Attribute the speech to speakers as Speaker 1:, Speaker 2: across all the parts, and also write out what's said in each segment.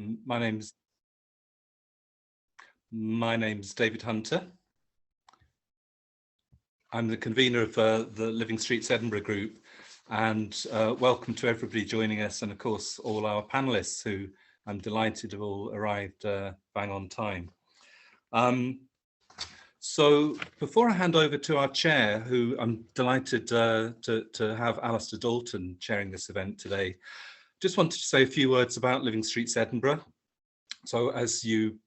Speaker 1: My name's David Hunter. I'm the convener of the Living Streets Edinburgh group, and welcome to everybody joining us, and of course all our panelists who I'm delighted have all arrived bang on time. So before I hand over to our chair, who I'm delighted to have Alistair Dalton chairing this event today, just wanted to say a few words about Living Streets Edinburgh. So as you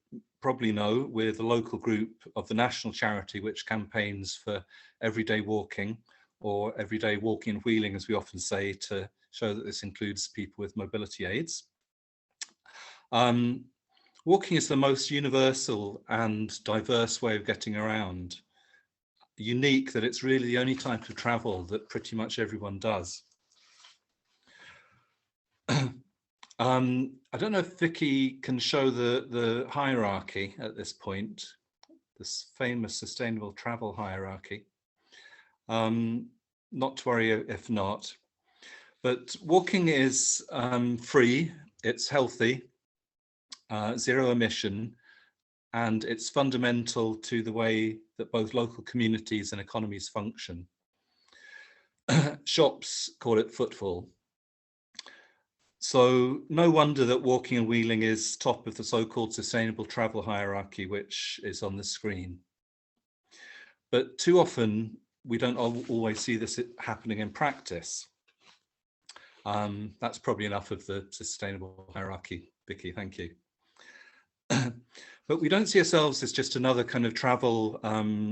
Speaker 1: probably know, we're the local group of the national charity which campaigns for everyday walking, or everyday walking and wheeling, as we often say, to show that this includes people with mobility aids. Walking is the most universal and diverse way of getting around. Unique that it's really the only type of travel that pretty much everyone does. I don't know if Vicky can show the hierarchy at this point, this famous sustainable travel hierarchy. Not to worry if not, but walking is free, it's healthy, zero emission, and it's fundamental to the way that both local communities and economies function. Shops call it footfall. So no wonder that walking and wheeling is top of the so-called sustainable travel hierarchy, which is on the screen. But too often, we don't always see this happening in practice. That's probably enough of the sustainable hierarchy, Vicky, thank you. But we don't see ourselves as just another kind of travel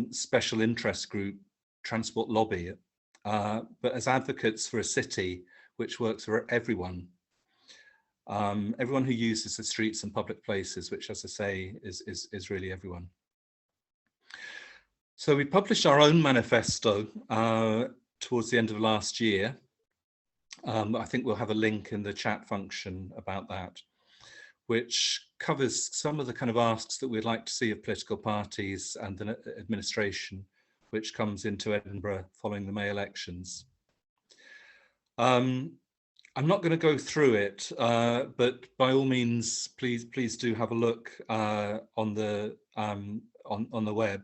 Speaker 1: special interest group, transport lobby, but as advocates for a city which works for everyone. Everyone who uses the streets and public places, which, as I say, is really everyone. So we published our own manifesto towards the end of last year. I think we'll have a link in the chat function about that, which covers some of the kind of asks that we'd like to see of political parties and the administration, which comes into Edinburgh following the May elections. I'm not going to go through it, but by all means, please do have a look on the web.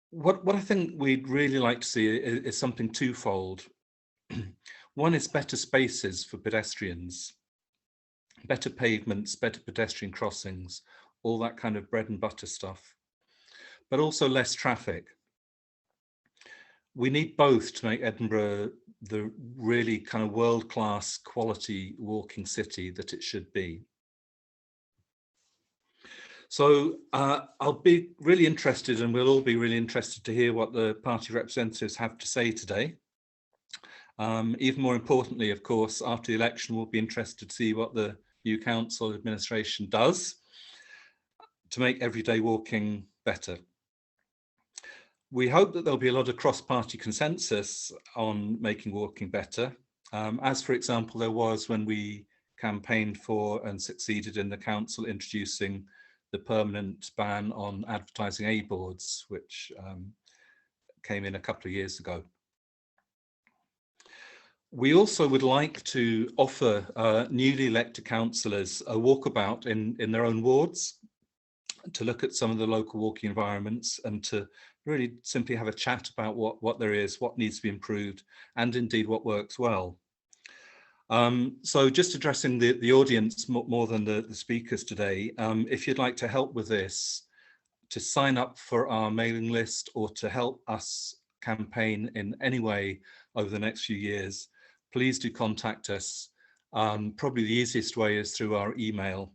Speaker 1: What I think we'd really like to see is something twofold. One is better spaces for pedestrians, better pavements, better pedestrian crossings, all that kind of bread and butter stuff, but also less traffic. We need both to make Edinburgh the really kind of world-class quality walking city that it should be. So I'll be really interested, and we'll all be really interested to hear what the party representatives have to say today. Even more importantly, of course, after the election, we'll be interested to see what the new council administration does to make everyday walking better. We hope that there'll be a lot of cross-party consensus on making walking better, as for example there was when we campaigned for and succeeded in the council introducing the permanent ban on advertising aid boards, which came in a couple of years ago. We also would like to offer newly elected councillors a walkabout in their own wards to look at some of the local walking environments and to really simply have a chat about what there is, what needs to be improved, and indeed what works well. So just addressing the audience more than the speakers today, if you'd like to help with this, to sign up for our mailing list or to help us campaign in any way over the next few years, please do contact us. Probably the easiest way is through our email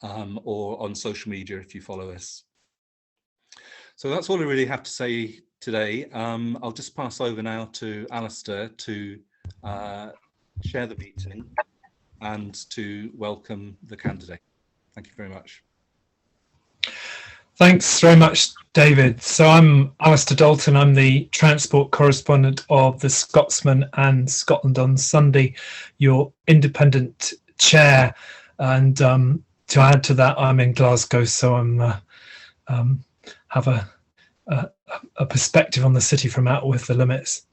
Speaker 1: or on social media if you follow us. So that's all I really have to say today. I'll just pass over now to Alistair to share the meeting and to welcome the candidate. Thank you very much.
Speaker 2: Thanks very much, David. So I'm Alistair Dalton. I'm the transport correspondent of the Scotsman and Scotland on Sunday, your independent chair. And to add to that, I'm in Glasgow, so I'm have a perspective on the city from out with the limits.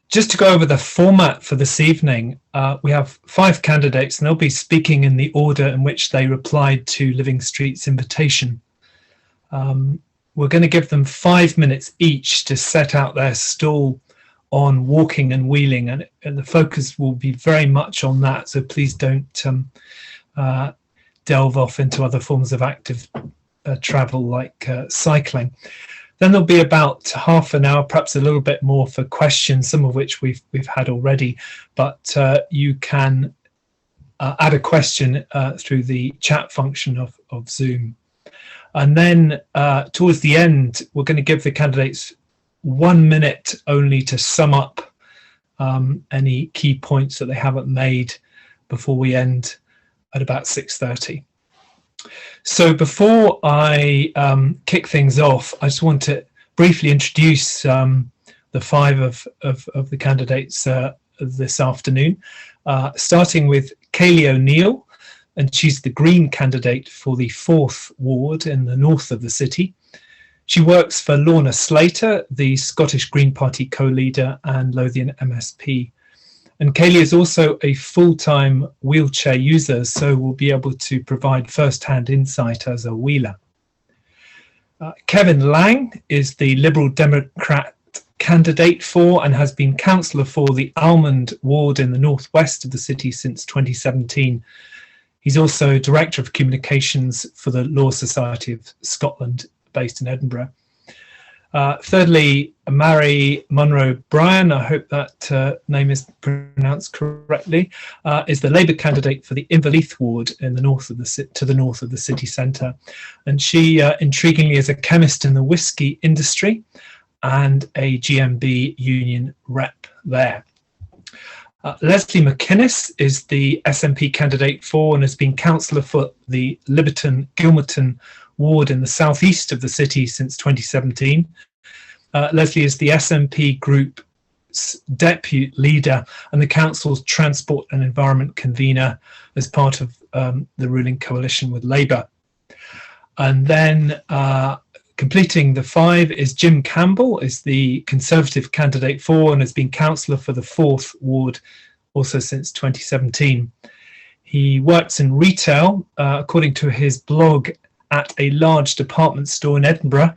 Speaker 2: Just to go over the format for this evening, we have 5 candidates and they'll be speaking in the order in which they replied to Living Street's invitation. We're going to give them 5 minutes each to set out their stall on walking and wheeling, and the focus will be very much on that, so please don't delve off into other forms of active travel like cycling. Then there'll be about half an hour, perhaps a little bit more, for questions, some of which we've had already, but you can add a question through the chat function of Zoom. And then towards the end, we're going to give the candidates 1 minute only to sum up any key points that they haven't made before we end at about 6:30. So before I kick things off, I just want to briefly introduce the 5 of the candidates this afternoon, starting with Kayleigh O'Neill, and she's the Green candidate for the 4th ward in the north of the city. She works for Lorna Slater, the Scottish Green Party co-leader and Lothian MSP. And Kayleigh is also a full-time wheelchair user, so will be able to provide first-hand insight as a wheeler. Kevin Lang is the Liberal Democrat candidate for and has been councillor for the Almond ward in the northwest of the city since 2017. He's also Director of Communications for the Law Society of Scotland, based in Edinburgh. Thirdly, Mhairi Munro-O'Brian, I hope that name is pronounced correctly, is the Labour candidate for the Inverleith ward in the north of the city centre, and she intriguingly is a chemist in the whisky industry and a GMB union rep there. Lesley Macinnes is the SNP candidate for and has been councillor for the Liberton-Gilmerton ward in the southeast of the city since 2017. Lesley is the SNP group's deputy leader and the council's transport and environment convener as part of the ruling coalition with Labour. And then completing the 5 is Jim Campbell, is the Conservative candidate for and has been councillor for the 4th ward also since 2017. He works in retail, according to his blog, at a large department store in Edinburgh,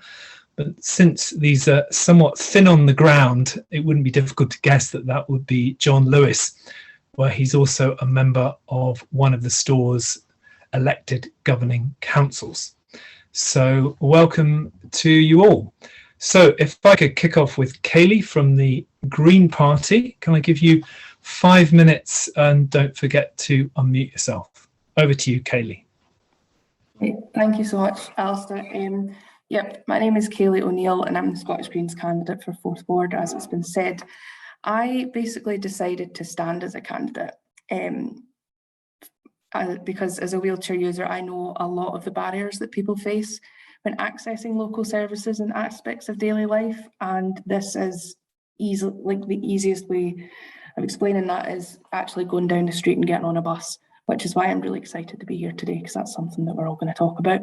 Speaker 2: but since these are somewhat thin on the ground, it wouldn't be difficult to guess that that would be John Lewis, where he's also a member of one of the store's elected governing councils. So welcome to you all. So if I could kick off with Kayleigh from the Green Party, can I give you 5 minutes, and don't forget to unmute yourself. Over to you, Kayleigh.
Speaker 3: Thank you so much, Alistair. Yep, my name is Kayleigh O'Neill and I'm the Scottish Greens candidate for 4th ward, as it's been said. I basically decided to stand as a candidate because as a wheelchair user, I know a lot of the barriers that people face when accessing local services and aspects of daily life, and this is easily, like, the easiest way of explaining that is actually going down the street and getting on a bus, which is why I'm really excited to be here today, because that's something that we're all going to talk about.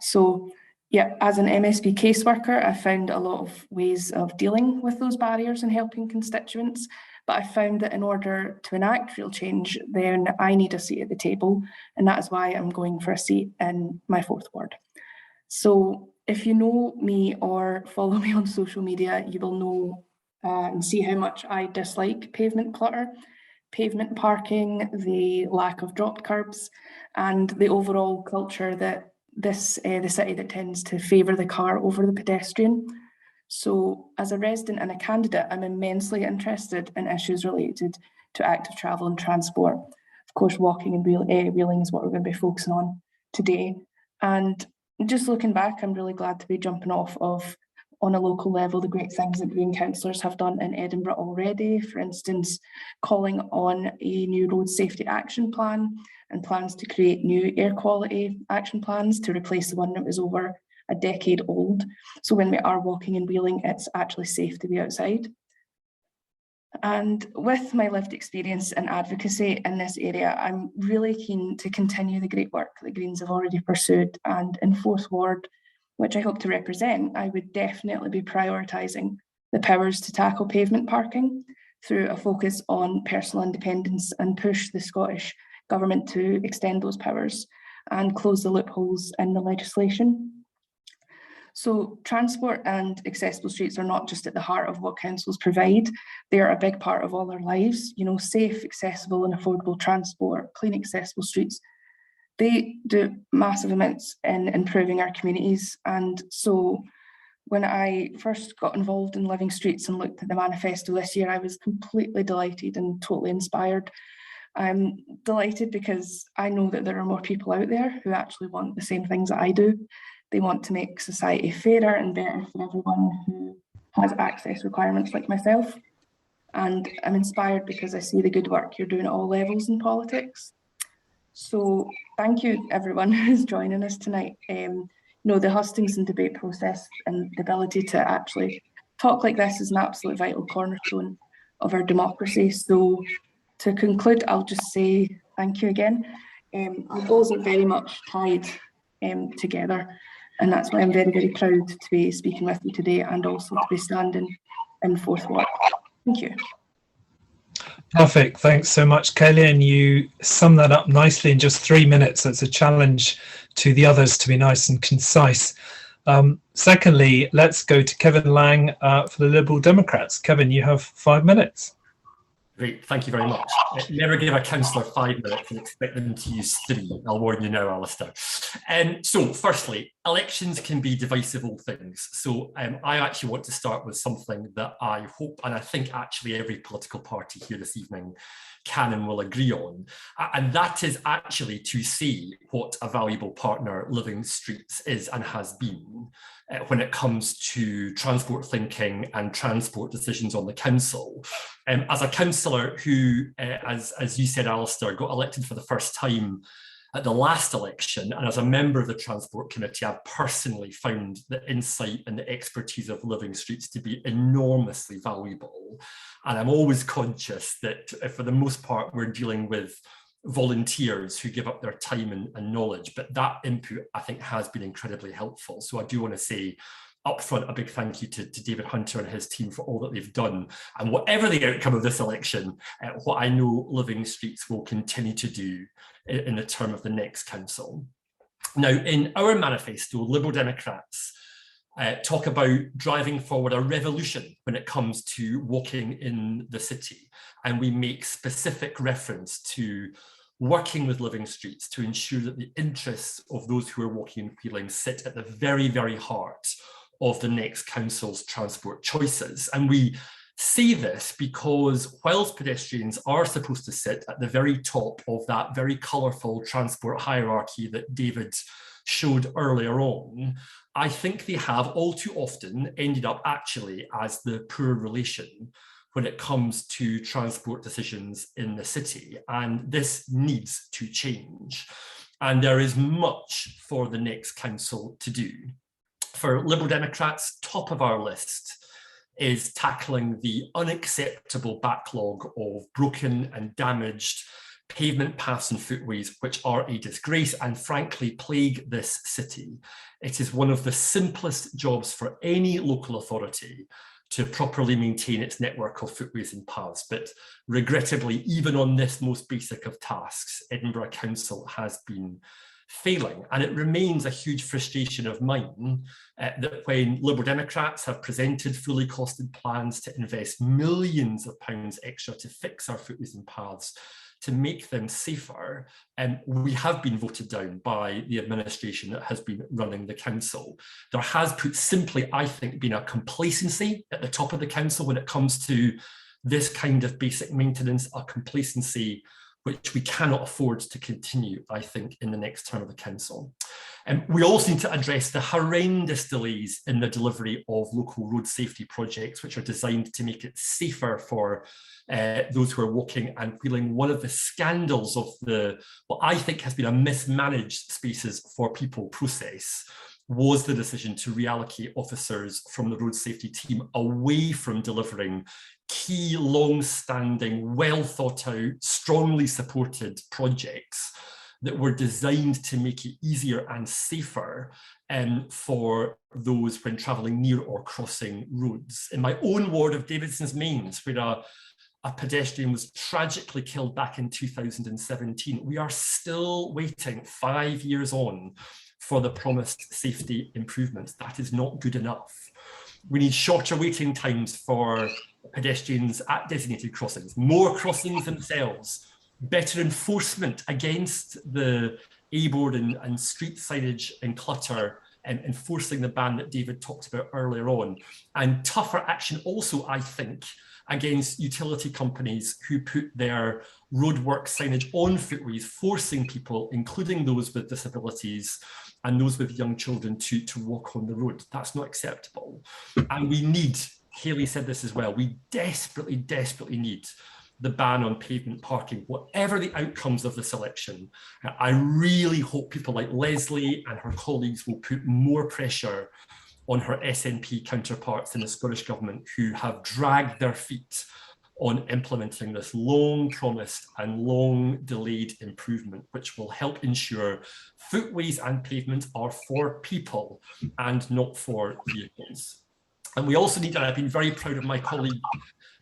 Speaker 3: So yeah, as an MSP caseworker, I found a lot of ways of dealing with those barriers and helping constituents, but I found that in order to enact real change, then I need a seat at the table, and that is why I'm going for a seat in my 4th ward. So if you know me or follow me on social media, you will know and see how much I dislike pavement clutter, pavement parking, the lack of dropped curbs, and the overall culture that the city that tends to favour the car over the pedestrian. So as a resident and a candidate, I'm immensely interested in issues related to active travel and transport. Of course, walking and wheeling is what we're going to be focusing on today. And just looking back, I'm really glad to be jumping off of, on a local level, the great things that Green councillors have done in Edinburgh already. For instance, calling on a new road safety action plan and plans to create new air quality action plans to replace the one that was over a decade old. So when we are walking and wheeling, it's actually safe to be outside. And with my lived experience and advocacy in this area, I'm really keen to continue the great work that Greens have already pursued. And in 4th ward, which I hope to represent, I would definitely be prioritising the powers to tackle pavement parking, through a focus on personal independence and push the Scottish Government to extend those powers and close the loopholes in the legislation. So transport and accessible streets are not just at the heart of what councils provide, they are a big part of all our lives. You know, safe, accessible and affordable transport, clean, accessible streets, they do massive amounts in improving our communities. And so when I first got involved in Living Streets and looked at the manifesto this year, I was completely delighted and totally inspired. I'm delighted because I know that there are more people out there who actually want the same things that I do. They want to make society fairer and better for everyone who has access requirements like myself. And I'm inspired because I see the good work you're doing at all levels in politics. So thank you everyone who's joining us tonight. You know, the hustings and debate process and the ability to actually talk like this is an absolute vital cornerstone of our democracy. So to conclude, I'll just say thank you again. Our goals are very much tied together. And that's why I'm very, very proud to be speaking with you today and also to be standing in Fourth Ward. Thank you.
Speaker 2: Perfect. Thanks so much, Kayleigh. And you sum that up nicely in just 3 minutes. That's a challenge to the others to be nice and concise. Secondly, let's go to Kevin Lang for the Liberal Democrats. Kevin, you have 5 minutes.
Speaker 4: Great, thank you very much. Never give a councillor 5 minutes and expect them to use 3. I'll warn you now, Alistair. So firstly, elections can be divisive old things. So I actually want to start with something that I hope, and I think actually every political party here this evening can and will agree on. And that is actually to see what a valuable partner Living Streets is and has been when it comes to transport thinking and transport decisions on the council. As a councillor who, as you said, Alistair, got elected for the first time at the last election, and as a member of the Transport Committee, I've personally found the insight and the expertise of Living Streets to be enormously valuable. And I'm always conscious that for the most part, we're dealing with volunteers who give up their time and knowledge, but that input I think has been incredibly helpful. So I do want to say upfront a big thank you to David Hunter and his team for all that they've done. And whatever the outcome of this election, what I know Living Streets will continue to do in the term of the next council. Now, in our manifesto, Liberal Democrats talk about driving forward a revolution when it comes to walking in the city. And we make specific reference to working with Living Streets to ensure that the interests of those who are walking and wheeling sit at the very, very heart of the next council's transport choices. And we see this because whilst pedestrians are supposed to sit at the very top of that very colourful transport hierarchy that David showed earlier on, I think they have all too often ended up actually as the poor relation when it comes to transport decisions in the city. And this needs to change. And there is much for the next council to do. For Liberal Democrats, top of our list is tackling the unacceptable backlog of broken and damaged pavement paths and footways, which are a disgrace and frankly plague this city. It is one of the simplest jobs for any local authority to properly maintain its network of footways and paths. But regrettably, even on this most basic of tasks, Edinburgh Council has been failing. And it remains a huge frustration of mine that when Liberal Democrats have presented fully costed plans to invest millions of pounds extra to fix our footways and paths, to make them safer, we have been voted down by the administration that has been running the council. There has, put simply, I think, been a complacency at the top of the council when it comes to this kind of basic maintenance, a complacency which we cannot afford to continue, I think, in the next term of the council. We also need to address the horrendous delays in the delivery of local road safety projects, which are designed to make it safer for those who are walking and wheeling. One of the scandals of what I think has been a mismanaged spaces for people process was the decision to reallocate officers from the road safety team away from delivering key, long-standing, well-thought-out, strongly supported projects that were designed to make it easier and safer for those when travelling near or crossing roads. In my own ward of Davidson's Mains, where a pedestrian was tragically killed back in 2017. We are still waiting 5 years on for the promised safety improvements. That is not good enough. We need shorter waiting times for pedestrians at designated crossings, more crossings themselves, better enforcement against the A-board and street signage and clutter, and enforcing the ban that David talked about earlier on, and tougher action also, I think, against utility companies who put their roadwork signage on footways, forcing people, including those with disabilities and those with young children, to walk on the road. That's not acceptable. And we need, Kayleigh said this as well, we desperately, desperately need the ban on pavement parking, whatever the outcomes of this election. I really hope people like Lesley and her colleagues will put more pressure on her SNP counterparts in the Scottish Government, who have dragged their feet on implementing this long promised and long delayed improvement, which will help ensure footways and pavements are for people and not for vehicles. And we also need, and I've been very proud of my colleague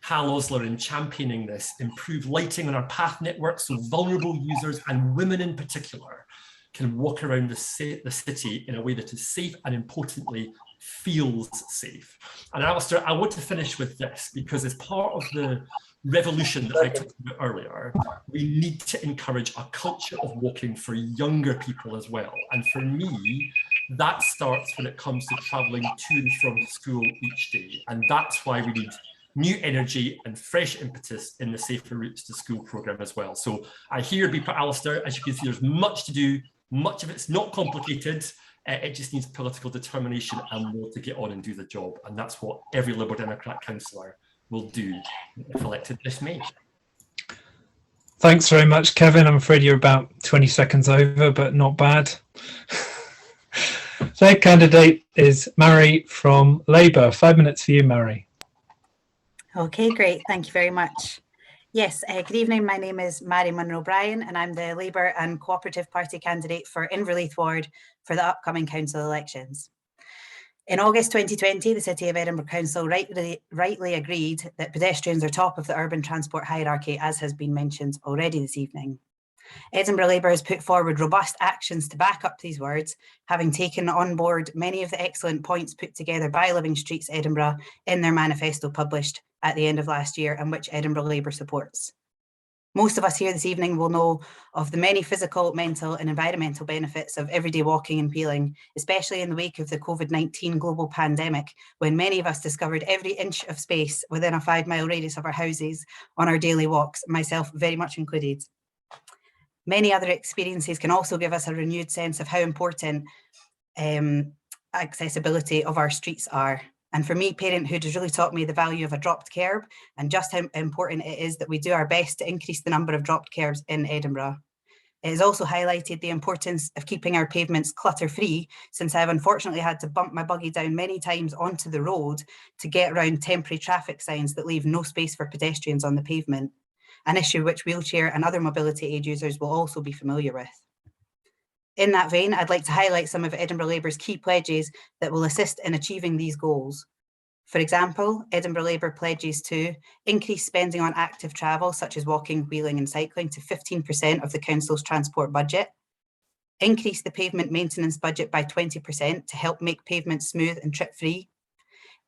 Speaker 4: Hal Osler in championing this, improved lighting on our path network so vulnerable users and women in particular can walk around the city in a way that is safe and, importantly, feels safe. And Alistair, I want to finish with this, because as part of the revolution that I talked about earlier, we need to encourage a culture of walking for younger people as well. And for me, that starts when it comes to travelling to and from school each day. And that's why we need new energy and fresh impetus in the Safer Routes to School programme as well. So I hear your beep, Alistair. As you can see, there's much to do. Much of it's not complicated. It just needs political determination and will to get on and do the job. And that's what every Liberal Democrat councillor will do if elected this May.
Speaker 2: Thanks very much, Kevin. I'm afraid you're about 20 seconds over, but not bad. Third candidate is Mhairi from Labour. 5 minutes for you, Mhairi.
Speaker 5: Okay, great. Thank you very much. Yes, good evening. My name is Mhairi Munro-O'Brian and I'm the Labour and Cooperative Party candidate for Inverleith Ward for the upcoming council elections. In August 2020, the City of Edinburgh Council rightly agreed that pedestrians are top of the urban transport hierarchy, as has been mentioned already this evening. Edinburgh Labour has put forward robust actions to back up these words, having taken on board many of the excellent points put together by Living Streets Edinburgh in their manifesto published at the end of last year, and which Edinburgh Labour supports. Most of us here this evening will know of the many physical, mental and environmental benefits of everyday walking and wheeling, especially in the wake of the COVID-19 global pandemic, when many of us discovered every inch of space within a 5-mile radius of our houses on our daily walks, myself very much included. Many other experiences can also give us a renewed sense of how important accessibility of our streets are. And for me, parenthood has really taught me the value of a dropped curb and just how important it is that we do our best to increase the number of dropped curbs in Edinburgh. It has also highlighted the importance of keeping our pavements clutter-free, since I've unfortunately had to bump my buggy down many times onto the road to get around temporary traffic signs that leave no space for pedestrians on the pavement, an issue which wheelchair and other mobility aid users will also be familiar with. In that vein, I'd like to highlight some of Edinburgh Labour's key pledges that will assist in achieving these goals. For example, Edinburgh Labour pledges to increase spending on active travel, such as walking, wheeling and cycling, to 15% of the council's transport budget, increase the pavement maintenance budget by 20% to help make pavements smooth and trip-free,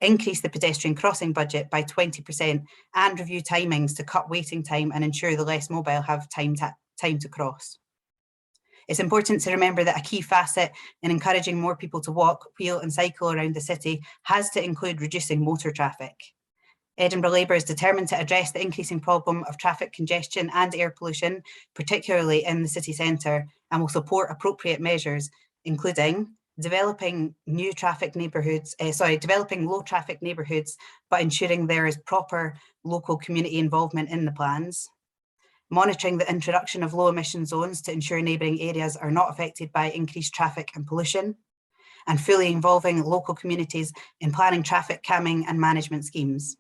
Speaker 5: increase the pedestrian crossing budget by 20% and review timings to cut waiting time and ensure the less mobile have time to cross. It's important to remember that a key facet in encouraging more people to walk, wheel and cycle around the city has to include reducing motor traffic. Edinburgh Labour is determined to address the increasing problem of traffic congestion and air pollution, particularly in the city centre, and will support appropriate measures, including developing low traffic neighbourhoods, but ensuring there is proper local community involvement in the plans, monitoring the introduction of low emission zones to ensure neighbouring areas are not affected by increased traffic and pollution, and fully involving local communities in planning traffic calming and management schemes.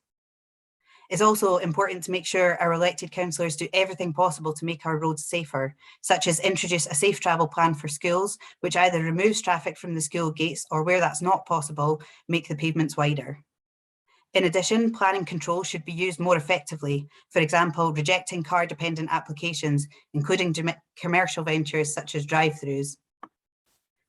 Speaker 5: It's also important to make sure our elected councillors do everything possible to make our roads safer, such as introduce a safe travel plan for schools, which either removes traffic from the school gates or, where that's not possible, make the pavements wider. In addition, planning control should be used more effectively. For example, rejecting car-dependent applications, including commercial ventures such as drive-throughs.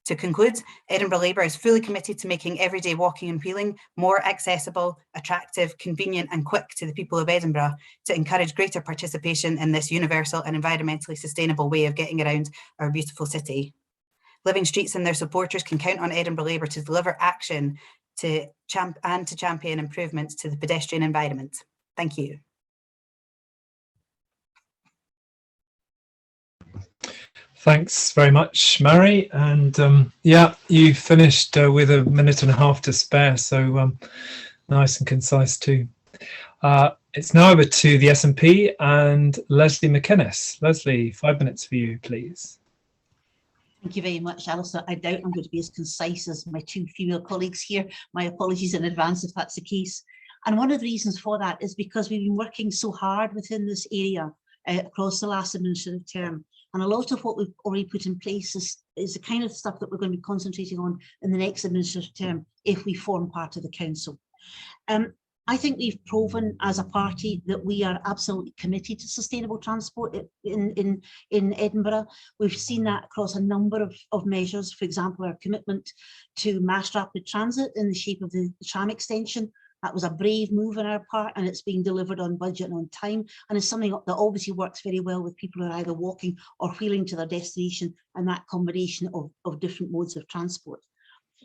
Speaker 5: To conclude, Edinburgh Labour is fully committed to making everyday walking and wheeling more accessible, attractive, convenient and quick to the people of Edinburgh, to encourage greater participation in this universal and environmentally sustainable way of getting around our beautiful city. Living Streets and their supporters can count on Edinburgh Labour to deliver action to champion improvements to the pedestrian environment. Thank you.
Speaker 2: Thanks very much, Mhairi. And yeah, you finished with a minute and a half to spare, so nice and concise too. It's now over to the SNP and Lesley Macinnes. Lesley, 5 minutes for you, please.
Speaker 6: Thank you very much, Alistair. I doubt I'm going to be as concise as my two female colleagues here. My apologies in advance if that's the case. And one of the reasons for that is because we've been working so hard within this area across the last administrative term. And a lot of what we've already put in place is the kind of stuff that we're going to be concentrating on in the next administrative term if we form part of the council. I think we've proven as a party that we are absolutely committed to sustainable transport in Edinburgh. We've seen that across a number of measures. For example, our commitment to mass rapid transit in the shape of the tram extension. That was a brave move on our part, and it's being delivered on budget and on time, and it's something that obviously works very well with people who are either walking or wheeling to their destination, and that combination of different modes of transport.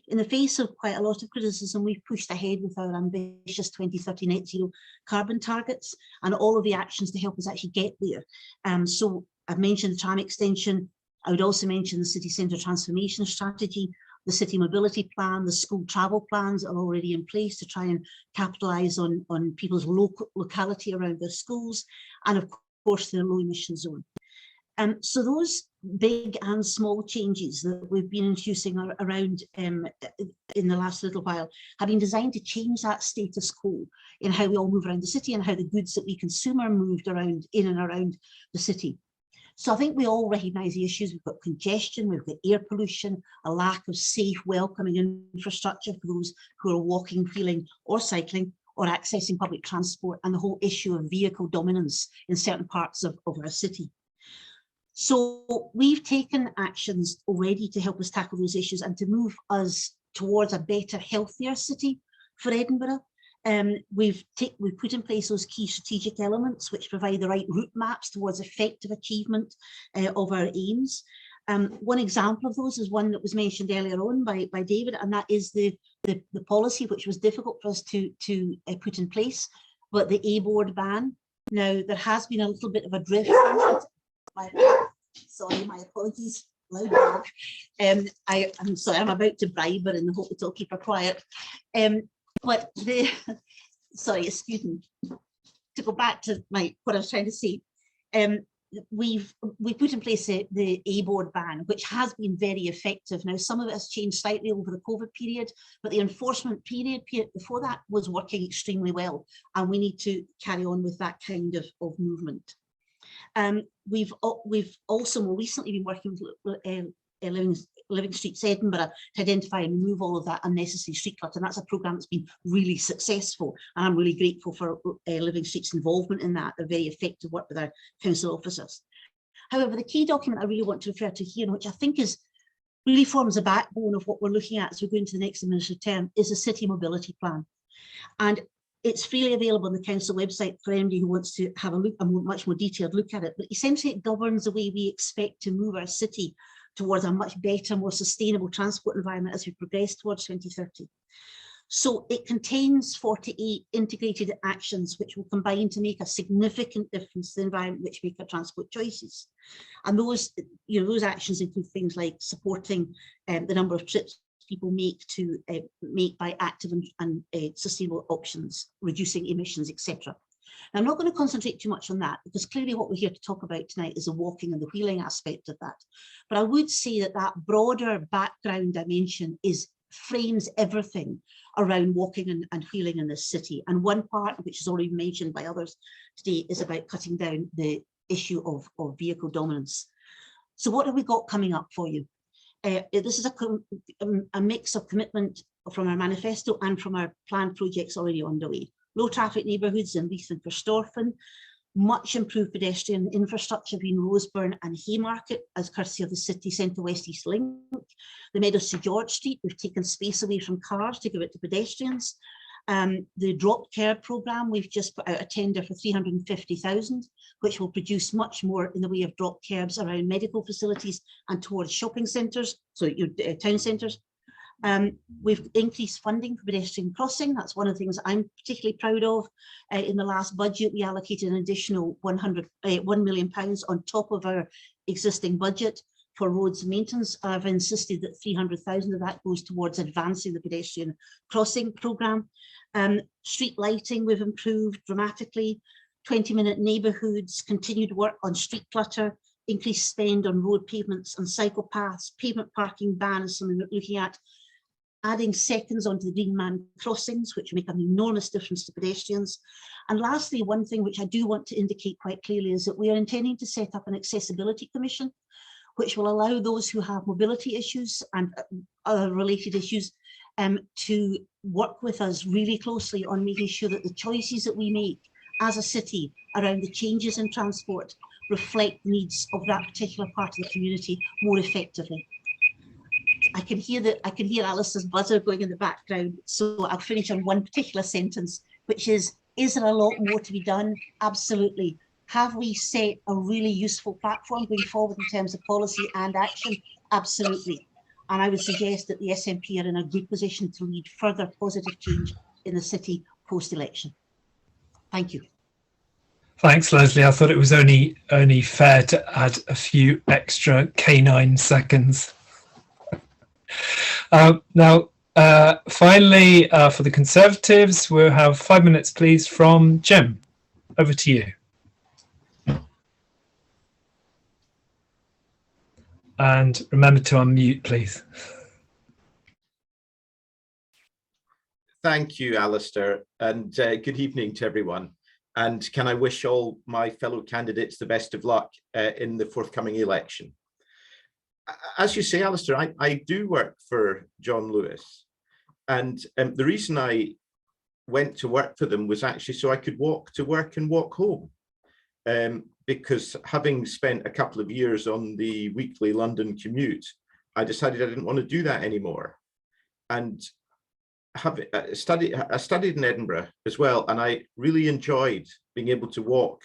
Speaker 6: In the face of quite a lot of criticism, we've pushed ahead with our ambitious 2030 net zero carbon targets and all of the actions to help us actually get there. So I've mentioned the tram extension. I would also mention the city centre transformation strategy, the city mobility plan, the school travel plans are already in place to try and capitalise on people's locality around their schools, and of course the low emission zone. So those big and small changes that we've been introducing around in the last little while have been designed to change that status quo in how we all move around the city and how the goods that we consume are moved around in and around the city. So I think we all recognise the issues. We've got congestion, we've got air pollution, a lack of safe, welcoming infrastructure for those who are walking, wheeling or cycling or accessing public transport, and the whole issue of vehicle dominance in certain parts of our city. So we've taken actions already to help us tackle those issues and to move us towards a better, healthier city for Edinburgh. We've put in place those key strategic elements which provide the right route maps towards effective achievement of our aims. One example of those is one that was mentioned earlier on by David, and that is the policy which was difficult for us to put in place, but the A-board ban. Now, there has been a little bit of a drift. Sorry, my apologies. Loud dog. I'm sorry, I'm about to bribe her in the hope that I'll keep her quiet. But sorry, excuse me. To go back to what I was trying to say, we put in place the A-board ban, which has been very effective. Now, some of it has changed slightly over the COVID period, but the enforcement period before that was working extremely well, and we need to carry on with that kind of movement. We've also more recently been working with Living Streets Edinburgh to identify and remove all of that unnecessary street clutter, and that's a programme that's been really successful, and I'm really grateful for Living Streets' involvement in that. They're very effective work with our council officers. However, the key document I really want to refer to here, which I think really forms a backbone of what we're looking at as we go into the next administrative term, is the city mobility plan. And it's freely available on the council website for anybody who wants to have a much more detailed look at it. But essentially it governs the way we expect to move our city towards a much better, more sustainable transport environment as we progress towards 2030. So it contains 48 integrated actions which will combine to make a significant difference to the environment which make our transport choices. And those actions include things like supporting the number of trips people make by active and sustainable options, reducing emissions, etc. Now, I'm not going to concentrate too much on that because clearly what we're here to talk about tonight is the walking and the wheeling aspect of that. But I would say that broader background dimension frames everything around walking and wheeling in this city. And one part, which is already mentioned by others today, is about cutting down the issue of vehicle dominance. So what have we got coming up for you? this is a mix of commitment from our manifesto and from our planned projects already underway. Low traffic neighbourhoods in Leith and Verstorfen, much improved pedestrian infrastructure between Roseburn and Haymarket as courtesy of the City Centre West East Link. The Meadows to George Street, we've taken space away from cars to give it to pedestrians. The dropped curb programme, we've just put out a tender for 350,000, which will produce much more in the way of dropped curbs around medical facilities and towards shopping centres, so your town centres. We've increased funding for pedestrian crossing. That's one of the things I'm particularly proud of. In the last budget, we allocated an additional £1 million on top of our existing budget for roads maintenance. I've insisted that 300,000 of that goes towards advancing the pedestrian crossing programme. Street lighting, we've improved dramatically. 20-minute neighbourhoods, continued work on street clutter, increased spend on road pavements and cycle paths, pavement parking ban is something we're looking at. Adding seconds onto the Green Man crossings, which make an enormous difference to pedestrians. And lastly, one thing which I do want to indicate quite clearly is that we are intending to set up an accessibility commission, which will allow those who have mobility issues and other related issues to work with us really closely on making sure that the choices that we make as a city around the changes in transport reflect the needs of that particular part of the community more effectively. I can hear Alice's buzzer going in the background, so I'll finish on one particular sentence, which is there a lot more to be done? Absolutely. Have we set a really useful platform going forward in terms of policy and action? Absolutely. And I would suggest that the SNP are in a good position to lead further positive change in the city post-election. Thank you.
Speaker 2: Thanks, Lesley. I thought it was only fair to add a few extra canine seconds. Now, finally, for the Conservatives, we'll have 5 minutes, please, from Jim. Over to you. And remember to unmute, please.
Speaker 7: Thank you, Alistair, and good evening to everyone. And can I wish all my fellow candidates the best of luck in the forthcoming election. As you say, Alistair, I do work for John Lewis, and the reason I went to work for them was actually so I could walk to work and walk home, because having spent a couple of years on the weekly London commute, I decided I didn't want to do that anymore. And I studied in Edinburgh as well, and I really enjoyed being able to walk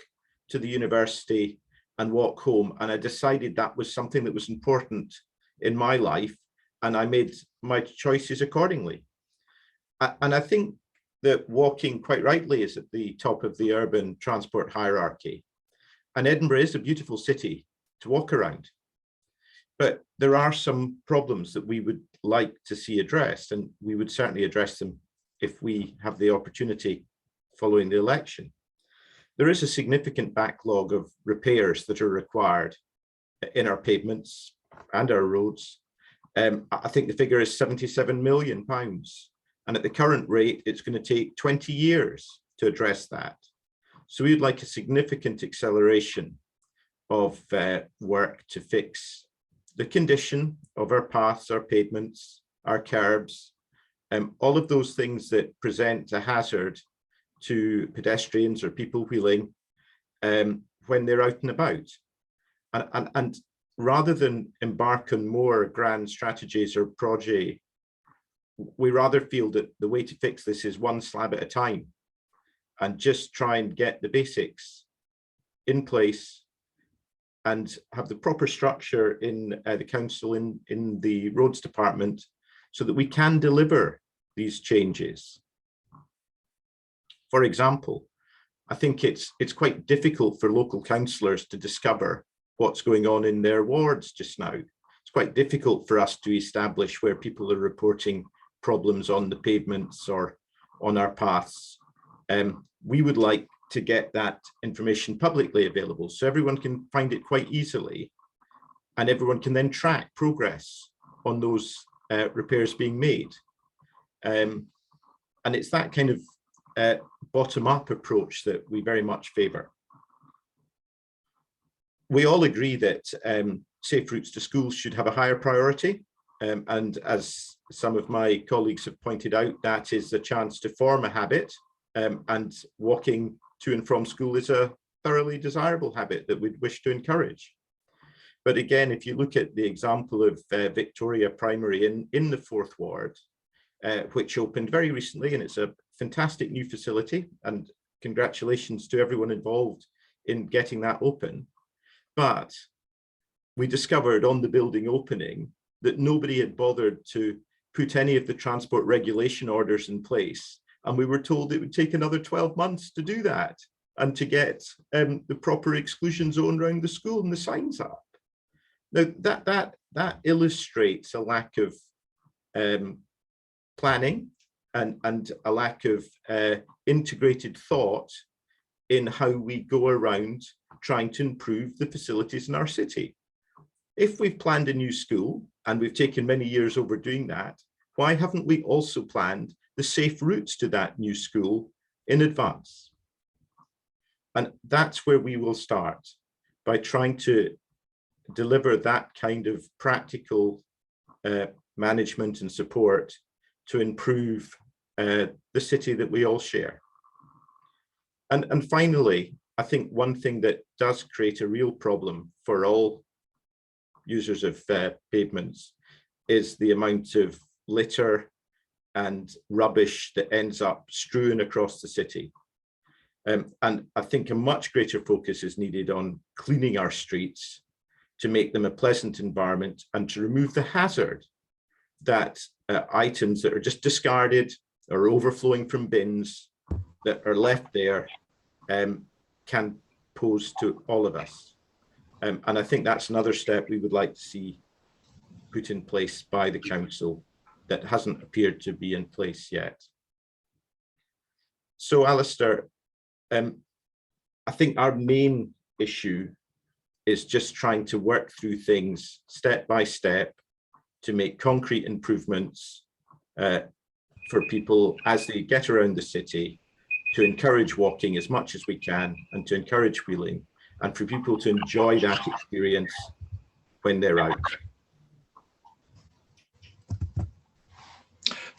Speaker 7: to the university and walk home, and I decided that was something that was important in my life, and I made my choices accordingly. And I think that walking, quite rightly, is at the top of the urban transport hierarchy, and Edinburgh is a beautiful city to walk around, but there are some problems that we would like to see addressed, and we would certainly address them if we have the opportunity following the election. There is a significant backlog of repairs that are required in our pavements and our roads. I think the figure is £77 million, and at the current rate, it's going to take 20 years to address that. So we would like a significant acceleration of work to fix the condition of our paths, our pavements, our curbs, all of those things that present a hazard to pedestrians or people wheeling when they're out and about. And rather than embark on more grand strategies or projects, we rather feel that the way to fix this is one slab at a time, and just try and get the basics in place and have the proper structure in the council, in the roads department, so that we can deliver these changes. For example, I think it's quite difficult for local councillors to discover what's going on in their wards just now. It's quite difficult for us to establish where people are reporting problems on the pavements or on our paths. We would like to get that information publicly available so everyone can find it quite easily, and everyone can then track progress on those repairs being made. And it's that kind of bottom-up approach that we very much favour. We all agree that safe routes to schools should have a higher priority, and as some of my colleagues have pointed out, that is a chance to form a habit, and walking to and from school is a thoroughly desirable habit that we'd wish to encourage. But again, if you look at the example of Victoria Primary in the 4th Ward, which opened very recently, and it's a fantastic new facility, and congratulations to everyone involved in getting that open. But we discovered on the building opening that nobody had bothered to put any of the transport regulation orders in place. And we were told it would take another 12 months to do that and to get the proper exclusion zone around the school and the signs up. Now that illustrates a lack of planning and a lack of integrated thought in how we go around trying to improve the facilities in our city. If we've planned a new school, and we've taken many years over doing that, why haven't we also planned the safe routes to that new school in advance? And that's where we will start, by trying to deliver that kind of practical management and support to improve the city that we all share. And finally, I think one thing that does create a real problem for all users of pavements is the amount of litter and rubbish that ends up strewn across the city. And I think a much greater focus is needed on cleaning our streets to make them a pleasant environment and to remove the hazard that items that are just discarded or overflowing from bins that are left there can pose to all of us. And I think that's another step we would like to see put in place by the council that hasn't appeared to be in place yet. So Alistair, I think our main issue is just trying to work through things step by step to make concrete improvements for people as they get around the city, to encourage walking as much as we can and to encourage wheeling, and for people to enjoy that experience when they're out.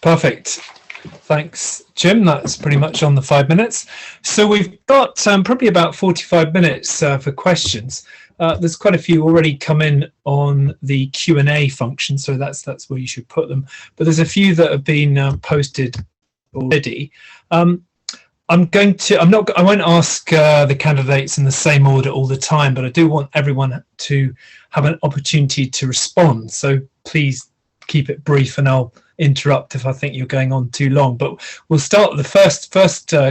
Speaker 2: Perfect. Thanks, Jim. That's pretty much on the 5 minutes. So we've got probably about 45 minutes for questions. There's quite a few already come in on the Q&A function, so that's where you should put them. But there's a few that have been posted already. I won't ask the candidates in the same order all the time, but I do want everyone to have an opportunity to respond. So please keep it brief, and I'll interrupt if I think you're going on too long. But we'll start with the first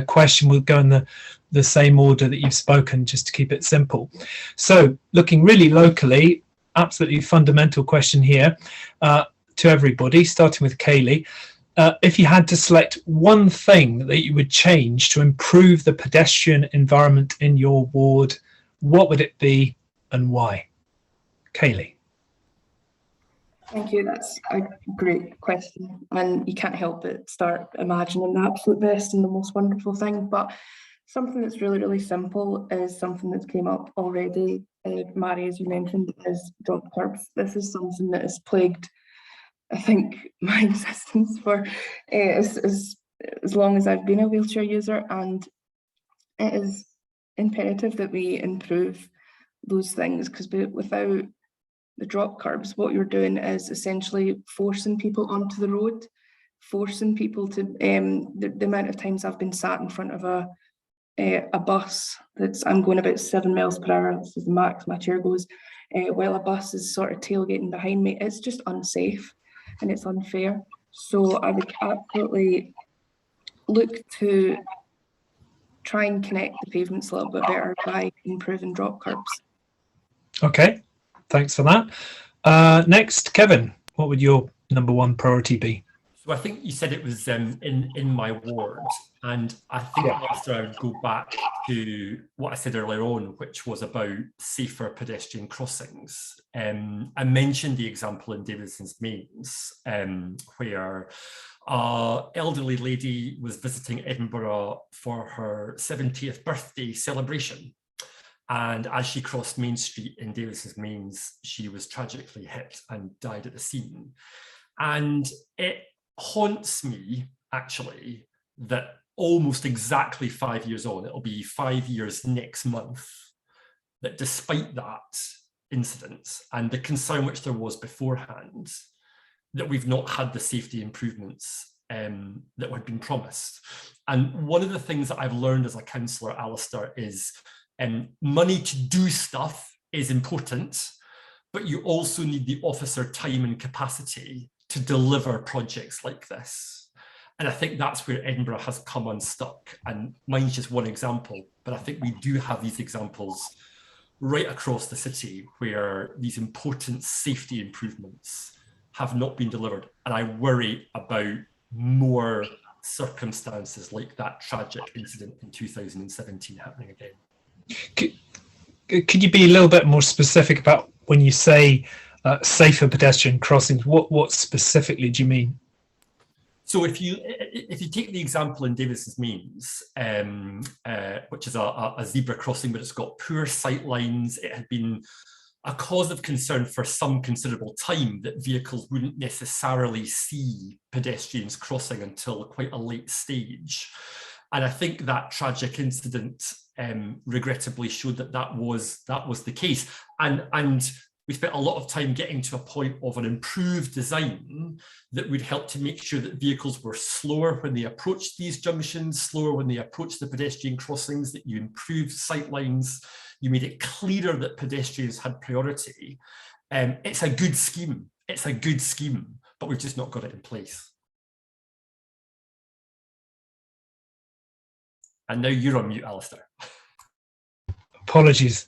Speaker 2: question. We'll go in the same order that you've spoken, just to keep it simple. So looking really locally, absolutely fundamental question here to everybody, starting with Kayleigh. If you had to select one thing that you would change to improve the pedestrian environment in your ward, what would it be and why? Kayleigh.
Speaker 3: Thank you. That's a great question. And you can't help but start imagining the absolute best and the most wonderful thing. But something that's really, really simple is something that's came up already. Mhairi, as you mentioned, is drop curbs. This is something that has plagued, I think, my existence for as long as I've been a wheelchair user, and it is imperative that we improve those things, because without the drop curbs, what you're doing is essentially forcing people onto the road, forcing people to the amount of times I've been sat in front of a bus I'm going about 7 miles per hour, this is the max my chair goes, while a bus is sort of tailgating behind me. It's just unsafe and it's unfair. So I would absolutely look to try and connect the pavements a little bit better by improving drop curbs.
Speaker 2: Okay, thanks for that. Next, Kevin, what would your number one priority be?
Speaker 4: So I think you said it was in my ward, and I think after I would go back to what I said earlier on, which was about safer pedestrian crossings. I mentioned the example in Davidson's Mains, where an elderly lady was visiting Edinburgh for her 70th birthday celebration. And as she crossed Main Street in Davis's Mains, she was tragically hit and died at the scene. And it haunts me, actually, that almost exactly 5 years on, it'll be 5 years next month, that despite that incident and the concern which there was beforehand, that we've not had the safety improvements that had been promised. And one of the things that I've learned as a councillor, Alistair, is money to do stuff is important, but you also need the officer time and capacity to deliver projects like this. And I think that's where Edinburgh has come unstuck. And mine's just one example, but I think we do have these examples right across the city where these important safety improvements have not been delivered. And I worry about more circumstances like that tragic incident in 2017 happening again.
Speaker 2: Could you be a little bit more specific about when you say safer pedestrian crossings? What specifically do you mean?
Speaker 4: So if you take the example in Davis's Mains, which is a zebra crossing, but it's got poor sight lines, it had been a cause of concern for some considerable time that vehicles wouldn't necessarily see pedestrians crossing until quite a late stage. And I think that tragic incident regrettably showed that was the case. And we spent a lot of time getting to a point of an improved design that would help to make sure that vehicles were slower when they approached these junctions, slower when they approached the pedestrian crossings, that you improved sight lines, you made it clearer that pedestrians had priority. It's a good scheme. It's a good scheme, but we've just not got it in place. And now you're on mute, Alistair.
Speaker 2: Apologies.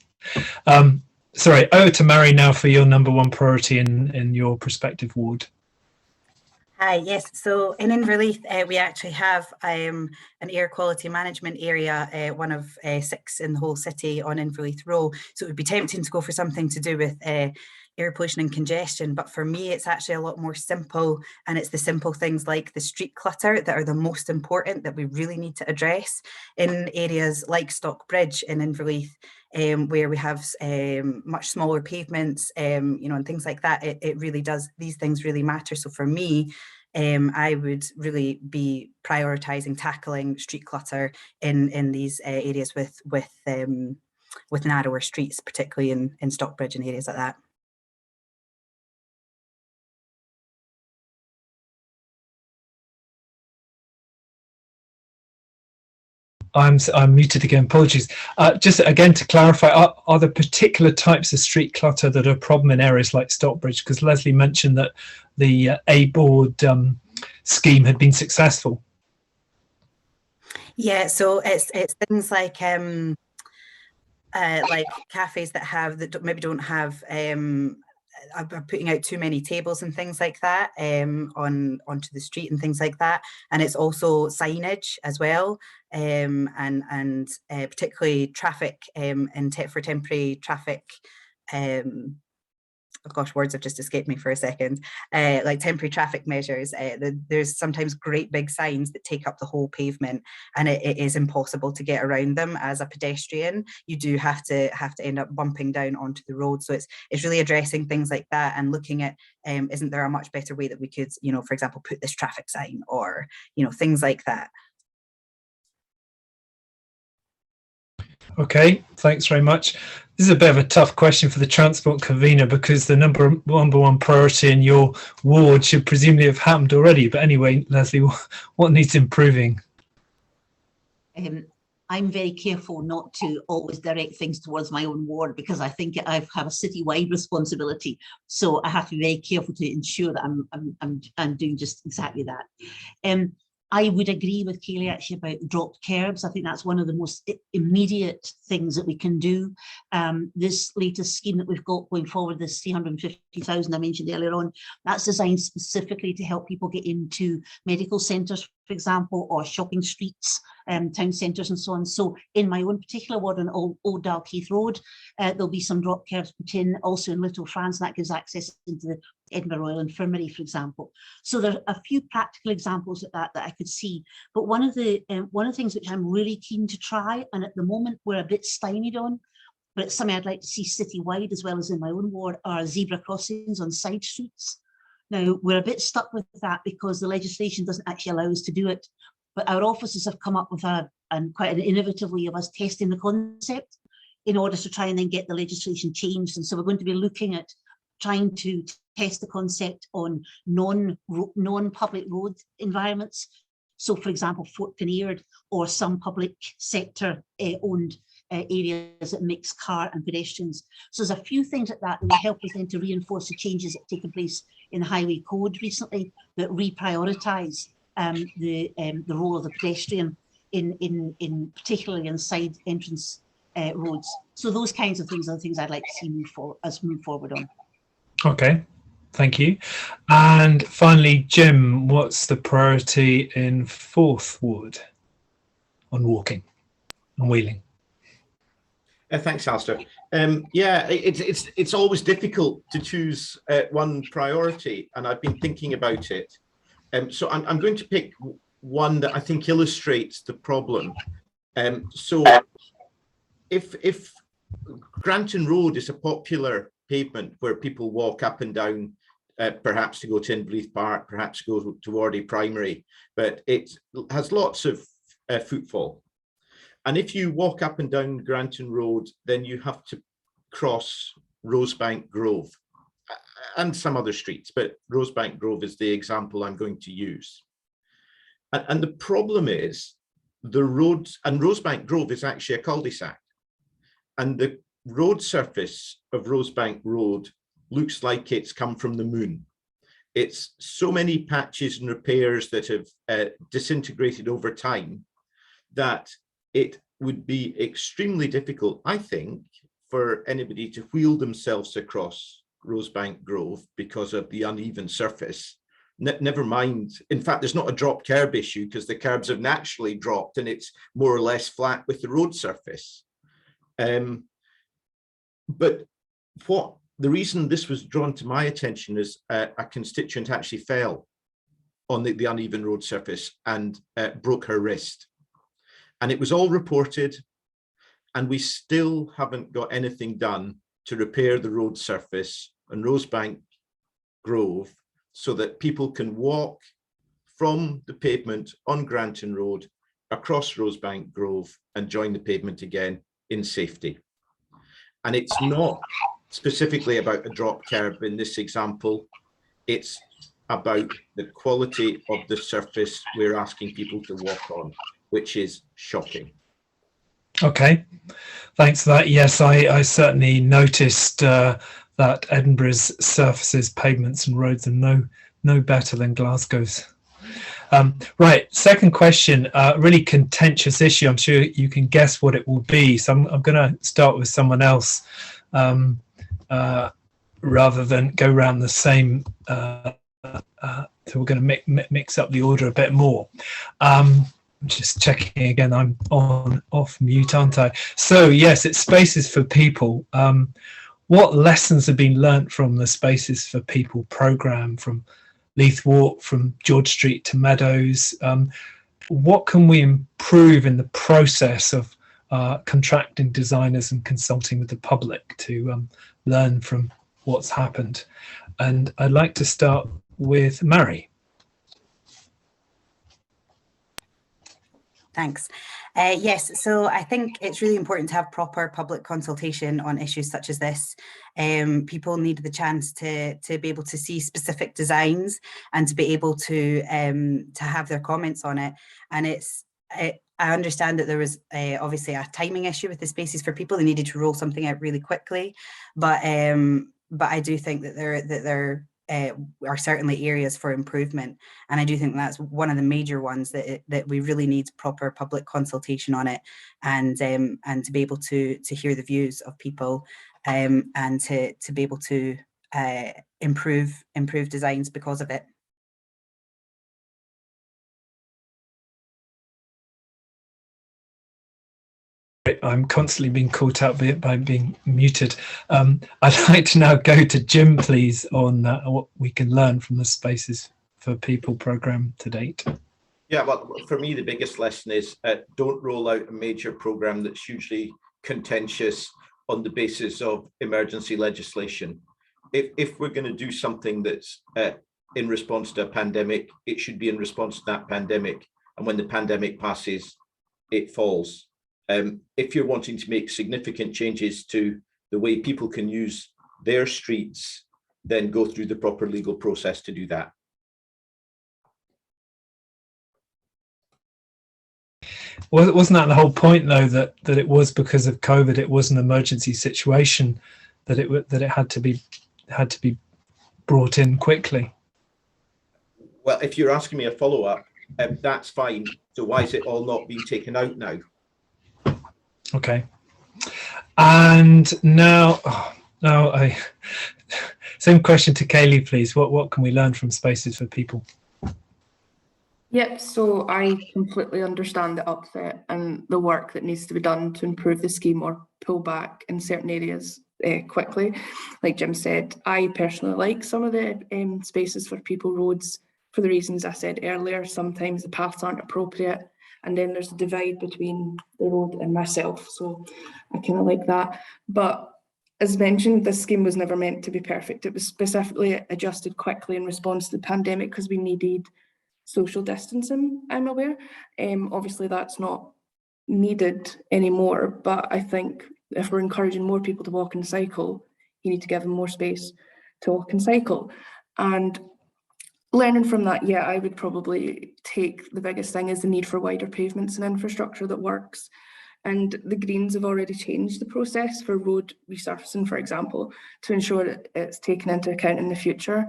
Speaker 2: Sorry, over to Mhairi now for your number one priority in your prospective ward.
Speaker 5: Hi, yes. So in Inverleith, we actually have an air quality management area, one of 6 in the whole city on Inverleith Row. So it would be tempting to go for something to do with air pollution and congestion, but for me it's actually a lot more simple, and it's the simple things like the street clutter that are the most important, that we really need to address in areas like Stockbridge in Inverleith, where we have much smaller pavements, you know, and things like that. It really does, these things really matter. So for me, I would really be prioritising tackling street clutter in these areas with narrower streets, particularly in Stockbridge and areas like that.
Speaker 2: I'm muted again, apologies. Just again to clarify, are there particular types of street clutter that are a problem in areas like Stockbridge? Because Lesley mentioned that the A-board scheme had been successful.
Speaker 5: Yeah, so it's things like cafes that maybe don't have are putting out too many tables and things like that onto the street and things like that, and it's also signage as well, and particularly traffic for temporary traffic. Oh gosh, words have just escaped me for a second. Like temporary traffic measures. There's sometimes great big signs that take up the whole pavement, and it is impossible to get around them as a pedestrian. You do have to end up bumping down onto the road. So it's really addressing things like that and looking at isn't there a much better way that we could, you know, for example, put this traffic sign, or, you know, things like that.
Speaker 2: Okay, thanks very much. This is a bit of a tough question for the transport convener, because the number one priority in your ward should presumably have happened already. But anyway, Lesley, what needs improving?
Speaker 6: I'm very careful not to always direct things towards my own ward, because I think I have a citywide responsibility. So I have to be very careful to ensure that I'm doing just exactly that. I would agree with Kayleigh actually about dropped curbs. I think that's one of the most immediate things that we can do. This latest scheme that we've got going forward, this 350,000 I mentioned earlier on, that's designed specifically to help people get into medical centres, for example, or shopping streets, town centres and so on. So in my own particular ward on Old Dalkeith Road, there'll be some drop curbs put in, also in Little France, and that gives access into the Edinburgh Royal Infirmary, for example. So there are a few practical examples of that I could see. But one of the things which I'm really keen to try, and at the moment we're a bit stymied on, but it's something I'd like to see citywide as well as in my own ward, are zebra crossings on side streets. Now, we're a bit stuck with that because the legislation doesn't actually allow us to do it, but our offices have come up with quite an innovative way of us testing the concept in order to try and then get the legislation changed. And so we're going to be looking at trying to test the concept on non-public road environments. So, for example, Fort Kinnaird or some public sector owned areas that mix car and pedestrians. So there's a few things like that will help us then to reinforce the changes that have taken place in the highway code recently that reprioritise the role of the pedestrian in particularly in side entrance roads. So those kinds of things are the things I'd like to see move forward on.
Speaker 2: Okay, thank you. And finally, Jim, what's the priority in 4th Ward on walking and wheeling?
Speaker 7: Thanks, Alistair. Yeah, it's always difficult to choose one priority, and I've been thinking about it. So I'm going to pick one that I think illustrates the problem. So if Granton Road is a popular pavement where people walk up and down, perhaps to go to Inbreath Park, perhaps go to Wardy Primary, but it has lots of footfall. And if you walk up and down Granton Road, then you have to cross Rosebank Grove and some other streets, but Rosebank Grove is the example I'm going to use. And the problem is the road, and Rosebank Grove is actually a cul-de-sac, and the road surface of Rosebank Road looks like it's come from the moon. It's so many patches and repairs that have disintegrated over time that it would be extremely difficult, I think, for anybody to wheel themselves across Rosebank Grove because of the uneven surface. Never mind, in fact, there's not a drop curb issue because the curbs have naturally dropped and it's more or less flat with the road surface. But the reason this was drawn to my attention is a constituent actually fell on the uneven road surface and broke her wrist. And it was all reported, and we still haven't got anything done to repair the road surface on Rosebank Grove so that people can walk from the pavement on Granton Road across Rosebank Grove and join the pavement again in safety. And it's not specifically about a drop curb in this example, it's about the quality of the surface we're asking people to walk on, which is shocking. Okay,
Speaker 2: thanks for that. Yes, I certainly noticed that Edinburgh's surfaces, pavements and roads are no better than Glasgow's. Right, second question, really contentious issue. I'm sure you can guess what it will be. So I'm going to start with someone else rather than go around the same. So we're going to mix up the order a bit more. Just checking again, I'm off mute, aren't I? So yes, it's Spaces for People. What lessons have been learnt from the Spaces for People programme, from Leith Walk, from George Street to Meadows? What can we improve in the process of contracting designers and consulting with the public to learn from what's happened? And I'd like to start with Mhairi.
Speaker 5: Thanks. Yes, so I think it's really important to have proper public consultation on issues such as this. People need the chance to be able to see specific designs and to be able to have their comments on it. And I understand that there was obviously a timing issue with the Spaces for People. They needed to roll something out really quickly, but I do think that there are certainly areas for improvement, and I do think that's one of the major ones that we really need proper public consultation on it, and to be able to hear the views of people, and to be able to improve designs because of it.
Speaker 2: I'm constantly being caught out by being muted. I'd like to now go to Jim, please, on what we can learn from the Spaces for People programme to date.
Speaker 7: Yeah, well, for me, the biggest lesson is don't roll out a major programme that's hugely contentious on the basis of emergency legislation. If we're going to do something that's in response to a pandemic, it should be in response to that pandemic. And when the pandemic passes, it falls. If you're wanting to make significant changes to the way people can use their streets, then go through the proper legal process to do that.
Speaker 2: Well, wasn't that the whole point, though, that it was because of COVID, it was an emergency situation, that it had to be brought in quickly?
Speaker 7: Well, if you're asking me a follow-up, that's fine. So why is it all not being taken out now?
Speaker 2: Okay. And now, same question to Kayleigh, please. What can we learn from Spaces for People?
Speaker 3: Yep, so I completely understand the upset and the work that needs to be done to improve the scheme or pull back in certain areas quickly. Like Jim said, I personally like some of the Spaces for People roads for the reasons I said earlier. Sometimes the paths aren't appropriate, and then there's a divide between the road and myself, so I kind of like that. But as mentioned, this scheme was never meant to be perfect. It was specifically adjusted quickly in response to the pandemic because we needed social distancing, I'm aware. Obviously that's not needed anymore, but I think if we're encouraging more people to walk and cycle, you need to give them more space to walk and cycle. And learning from that, yeah, I would probably take the biggest thing is the need for wider pavements and infrastructure that works. And the Greens have already changed the process for road resurfacing, for example, to ensure that it's taken into account in the future.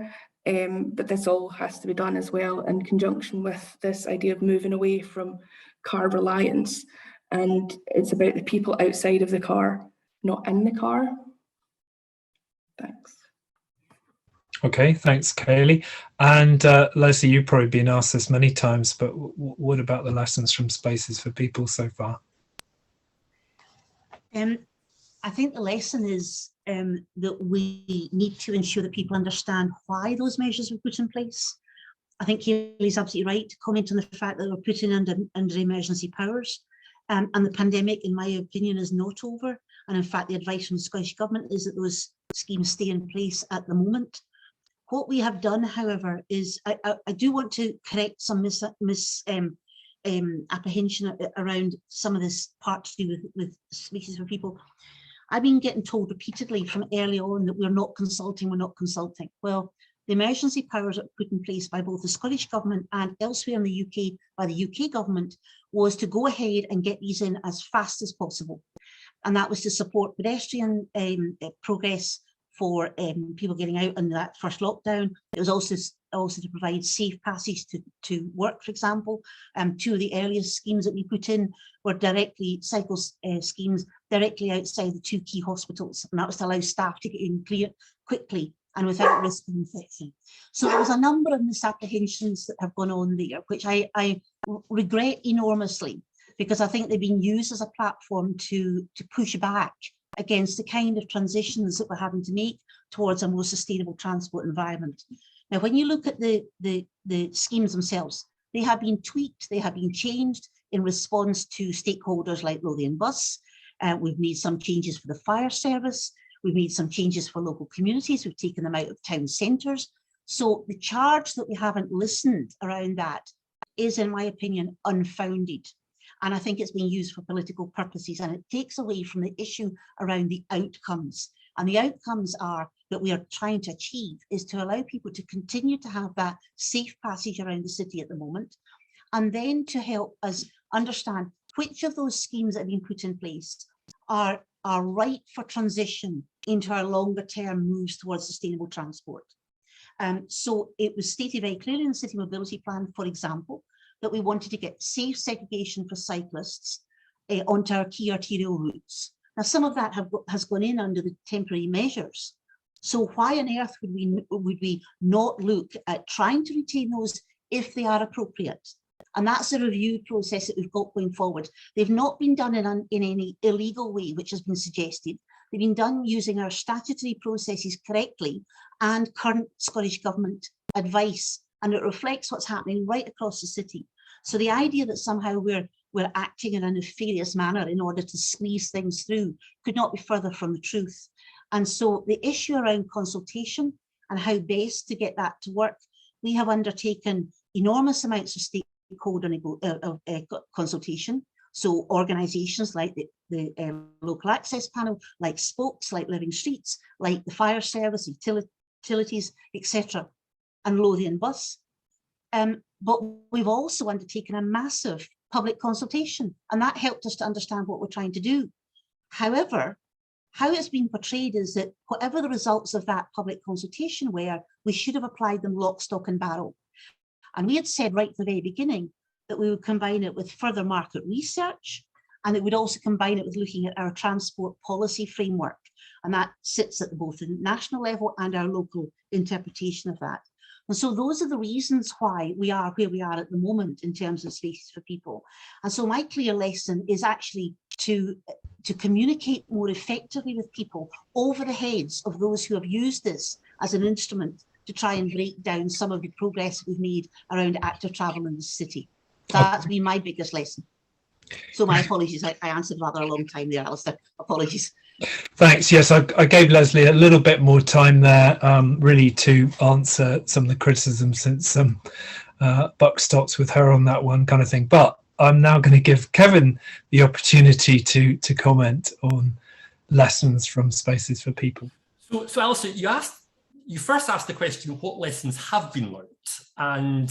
Speaker 3: But this all has to be done as well in conjunction with this idea of moving away from car reliance. And it's about the people outside of the car, not in the car. Thanks.
Speaker 2: Okay, thanks, Kayleigh. And Lesley, you've probably been asked this many times, but what about the lessons from Spaces for People so far?
Speaker 6: I think the lesson is that we need to ensure that people understand why those measures were put in place. I think Kayleigh's absolutely right to comment on the fact that we're put in under emergency powers, and the pandemic, in my opinion, is not over. And in fact, the advice from the Scottish Government is that those schemes stay in place at the moment. What we have done, however, is I do want to correct some apprehension around some of this part to do with Spaces for People. I've been getting told repeatedly from early on that we're not consulting. Well, the emergency powers that were put in place by both the Scottish Government and elsewhere in the UK by the UK Government was to go ahead and get these in as fast as possible. And that was to support pedestrian progress for people getting out in that first lockdown. It was also to provide safe passage to work, for example. Two of the earliest schemes that we put in were directly cycle schemes directly outside the two key hospitals, and that was to allow staff to get in quickly and without risk of infection. So there was a number of misapprehensions that have gone on there, which I regret enormously, because I think they've been used as a platform to push back against the kind of transitions that we're having to make towards a more sustainable transport environment. Now, when you look at the schemes themselves, they have been tweaked, they have been changed in response to stakeholders like Lothian Bus. We've made some changes for the fire service. We've made some changes for local communities. We've taken them out of town centres. So the charge that we haven't listened around that is, in my opinion, unfounded. And I think it's being used for political purposes, and it takes away from the issue around the outcomes. And the outcomes are that we are trying to achieve is to allow people to continue to have that safe passage around the city at the moment, and then to help us understand which of those schemes that have been put in place are right for transition into our longer term moves towards sustainable transport. So it was stated very clearly in the City Mobility Plan, for example, that we wanted to get safe segregation for cyclists onto our key arterial routes. Now, some of that has gone in under the temporary measures. So why on earth would we not look at trying to retain those if they are appropriate? And that's a review process that we've got going forward. They've not been done in any illegal way, which has been suggested. They've been done using our statutory processes correctly and current Scottish Government advice, and it reflects what's happening right across the city. So the idea that somehow we're were acting in a nefarious manner in order to squeeze things through could not be further from the truth. And so the issue around consultation and how best to get that to work, we have undertaken enormous amounts of stakeholder consultation. So organisations like the local access panel, like Spokes, like Living Streets, like the fire service, utilities, etc., and Lothian Bus. But we've also undertaken a massive public consultation, and that helped us to understand what we're trying to do. However, how it's been portrayed is that whatever the results of that public consultation were, we should have applied them lock, stock and barrel. And we had said right from the very beginning that we would combine it with further market research, and it would also combine it with looking at our transport policy framework. And that sits at both the national level and our local interpretation of that. And so those are the reasons why we are where we are at the moment in terms of spaces for people. And so my clear lesson is actually to communicate more effectively with people over the heads of those who have used this as an instrument to try and break down some of the progress we've made around active travel in the city. That's been my biggest lesson. So my apologies, I answered rather a long time there, Alistair. Apologies.
Speaker 2: Thanks. Yes, I gave Lesley a little bit more time there, really to answer some of the criticism, since buck stops with her on that one kind of thing. But I'm now going to give Kevin the opportunity to comment on lessons from Spaces for People.
Speaker 4: So Alistair, you first asked the question, what lessons have been learnt? And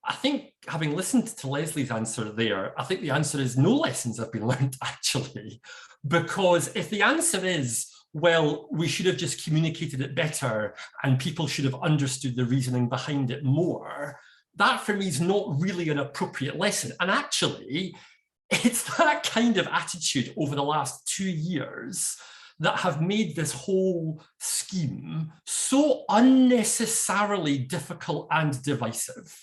Speaker 4: I think, having listened to Lesley's answer there, I think the answer is no lessons have been learnt, actually. Because if the answer is, well, we should have just communicated it better and people should have understood the reasoning behind it more, that for me is not really an appropriate lesson. And actually, it's that kind of attitude over the last 2 years that have made this whole scheme so unnecessarily difficult and divisive.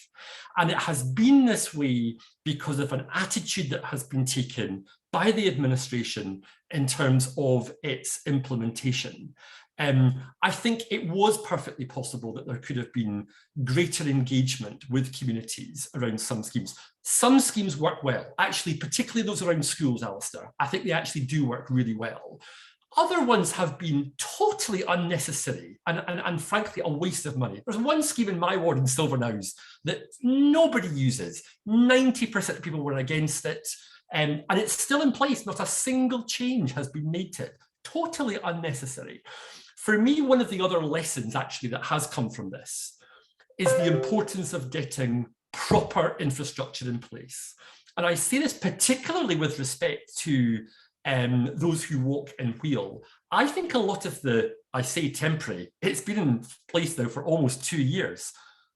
Speaker 4: And it has been this way because of an attitude that has been taken by the administration in terms of its implementation. I think it was perfectly possible that there could have been greater engagement with communities around some schemes. Some schemes work well, actually, particularly those around schools, Alistair. I think they actually do work really well. Other ones have been totally unnecessary and frankly a waste of money. There's one scheme in my ward in Silverknowes that nobody uses. 90% of people were against it, and it's still in place. Not a single change has been made to it. Totally unnecessary. For me, one of the other lessons actually that has come from this is the importance of getting proper infrastructure in place. And I say this particularly with respect to those who walk and wheel. I think a lot of I say temporary, it's been in place now for almost 2 years.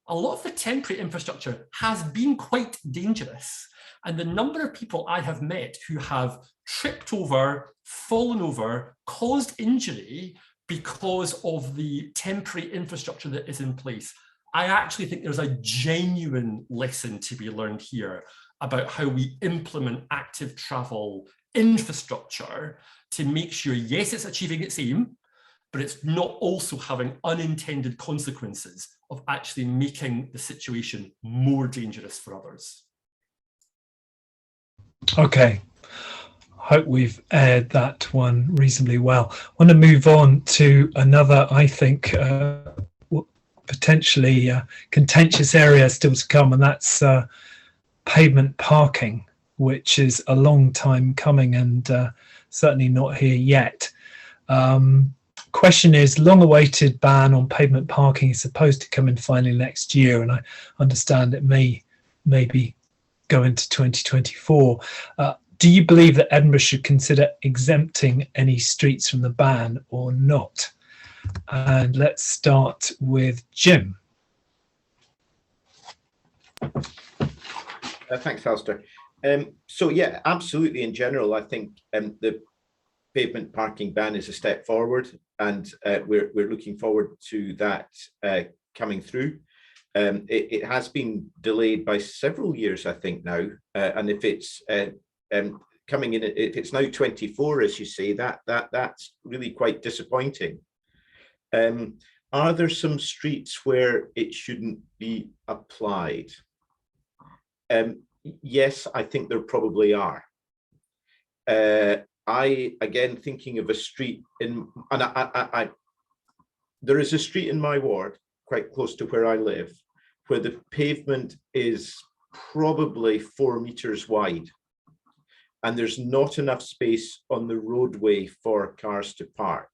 Speaker 4: A lot of the temporary infrastructure has been quite dangerous. And the number of people I have met who have tripped over, fallen over, caused injury because of the temporary infrastructure that is in place. I actually think there's a genuine lesson to be learned here about how we implement active travel infrastructure to make sure, yes, it's achieving its aim, but it's not also having unintended consequences of actually making the situation more dangerous for others.
Speaker 2: Okay, hope we've aired that one reasonably well. I want to move on to another, I think, potentially contentious area still to come, and that's pavement parking, which is a long time coming and certainly not here yet. Question is, long-awaited ban on pavement parking is supposed to come in finally next year, and I understand it may maybe go into 2024. Do you believe that Edinburgh should consider exempting any streets from the ban or not? And let's start with Jim.
Speaker 7: Thanks, Alistair. So yeah, absolutely. In general, I think the pavement parking ban is a step forward, and we're looking forward to that coming through. It has been delayed by several years, I think now, and if it's coming in, if it's now 24, as you say, that's really quite disappointing. Are there some streets where it shouldn't be applied? yes, I think there probably are. Again, thinking of a street in, and there is a street in my ward, quite close to where I live, where the pavement is probably 4 meters wide. And there's not enough space on the roadway for cars to park.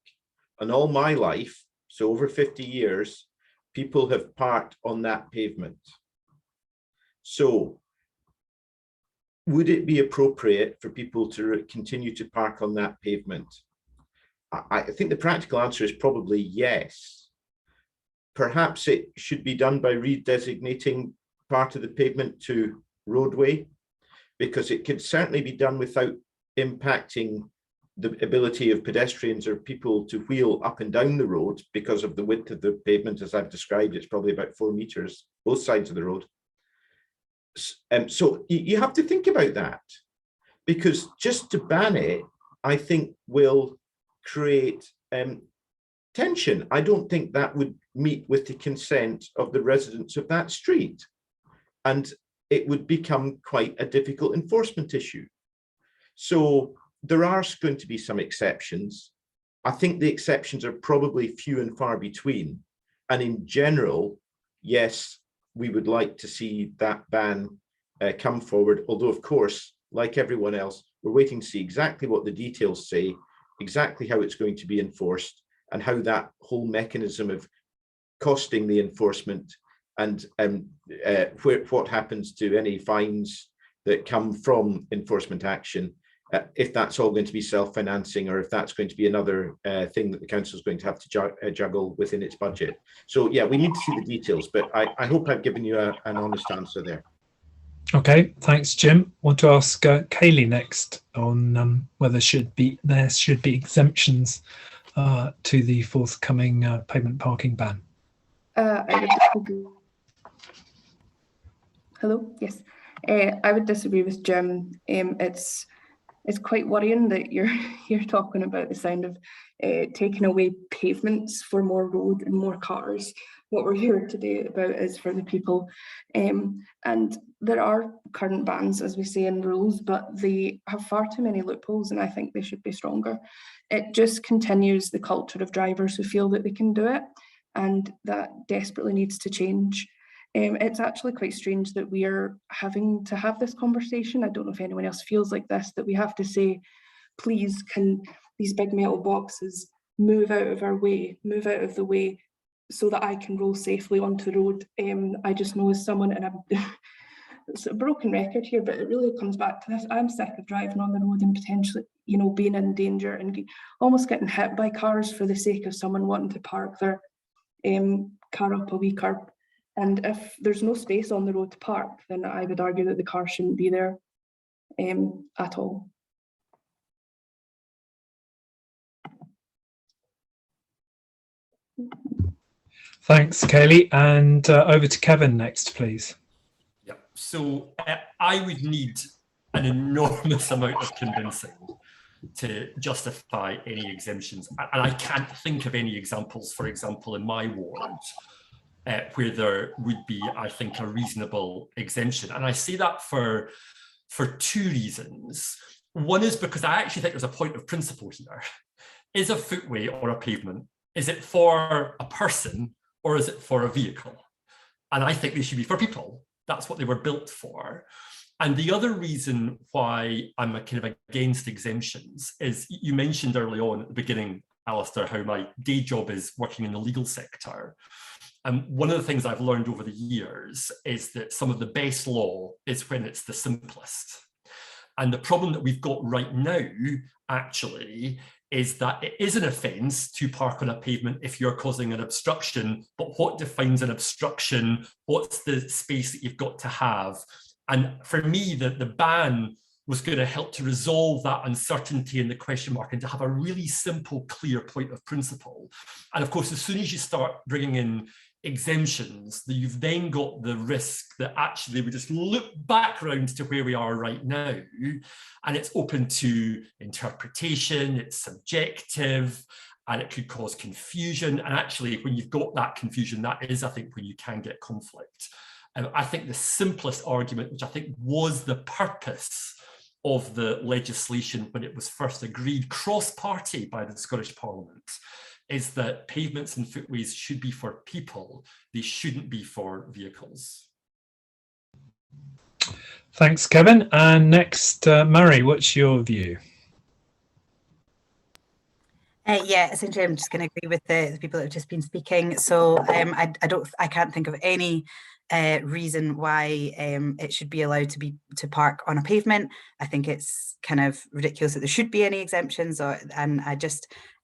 Speaker 7: And all my life, so over 50 years, people have parked on that pavement. So would it be appropriate for people to continue to park on that pavement? I think the practical answer is probably yes. Perhaps it should be done by redesignating part of the pavement to roadway, because it could certainly be done without impacting the ability of pedestrians or people to wheel up and down the road because of the width of the pavement. As I've described, it's probably about 4 meters, both sides of the road. So you have to think about that, because just to ban it, I think will create tension. I don't think that would meet with the consent of the residents of that street. And it would become quite a difficult enforcement issue. So there are going to be some exceptions. I think the exceptions are probably few and far between. And in general, yes, we would like to see that ban come forward. Although, of course, like everyone else, we're waiting to see exactly what the details say, exactly how it's going to be enforced, and how that whole mechanism of costing the enforcement and what happens to any fines that come from enforcement action, if that's all going to be self-financing, or if that's going to be another thing that the council is going to have to juggle within its budget. So yeah, we need to see the details, but I hope I've given you an honest answer there.
Speaker 2: Okay, thanks, Jim. Want to ask Kayleigh next on whether there should be exemptions to the forthcoming pavement parking ban.
Speaker 3: Hello. Yes, I would disagree with Jim. It's quite worrying that you're talking about the sound of taking away pavements for more road and more cars. What we're here today about is for the people, and there are current bans, as we say, in rules, but they have far too many loopholes, and I think they should be stronger. It just continues the culture of drivers who feel that they can do it, and that desperately needs to change. It's actually quite strange that we are having to have this conversation. I don't know if anyone else feels like this, that we have to say, please, can these big metal boxes move out of the way so that I can roll safely onto the road. I just know as someone, and it's a broken record here, but it really comes back to this. I'm sick of driving on the road and potentially, being in danger and almost getting hit by cars for the sake of someone wanting to park their car up a wee curb. And if there's no space on the road to park, then I would argue that the car shouldn't be there at all.
Speaker 2: Thanks, Kayleigh. And over to Kevin next, please.
Speaker 4: Yeah, so I would need an enormous amount of convincing to justify any exemptions. And I can't think of any examples, for example, in my ward, where there would be, I think, a reasonable exemption. And I say that for two reasons. One is because I actually think there's a point of principle here. Is a footway or a pavement, is it for a person or is it for a vehicle? And I think they should be for people. That's what they were built for. And the other reason why I'm kind of against exemptions is you mentioned early on at the beginning, Alistair, how my day job is working in the legal sector. And one of the things I've learned over the years is that some of the best law is when it's the simplest. And the problem that we've got right now, actually, is that it is an offence to park on a pavement if you're causing an obstruction. But what defines an obstruction? What's the space that you've got to have? And for me, the ban was going to help to resolve that uncertainty and the question mark and to have a really simple, clear point of principle. And of course, as soon as you start bringing in exemptions, you've then got the risk that actually we just look back around to where we are right now, and it's open to interpretation, it's subjective, and it could cause confusion. And actually, when you've got that confusion, that is, I think, when you can get conflict. I think the simplest argument, which I think was the purpose of the legislation when it was first agreed cross-party by the Scottish Parliament, is that pavements and footways should be for people, they shouldn't be for vehicles.
Speaker 2: Thanks, Kevin. And next, Mhairi, what's your view?
Speaker 5: Yeah, essentially, I'm just going to agree with the people that have just been speaking. So I can't think of any reason why it should be allowed to park on a pavement. I think it's kind of ridiculous that there should be any exemptions, and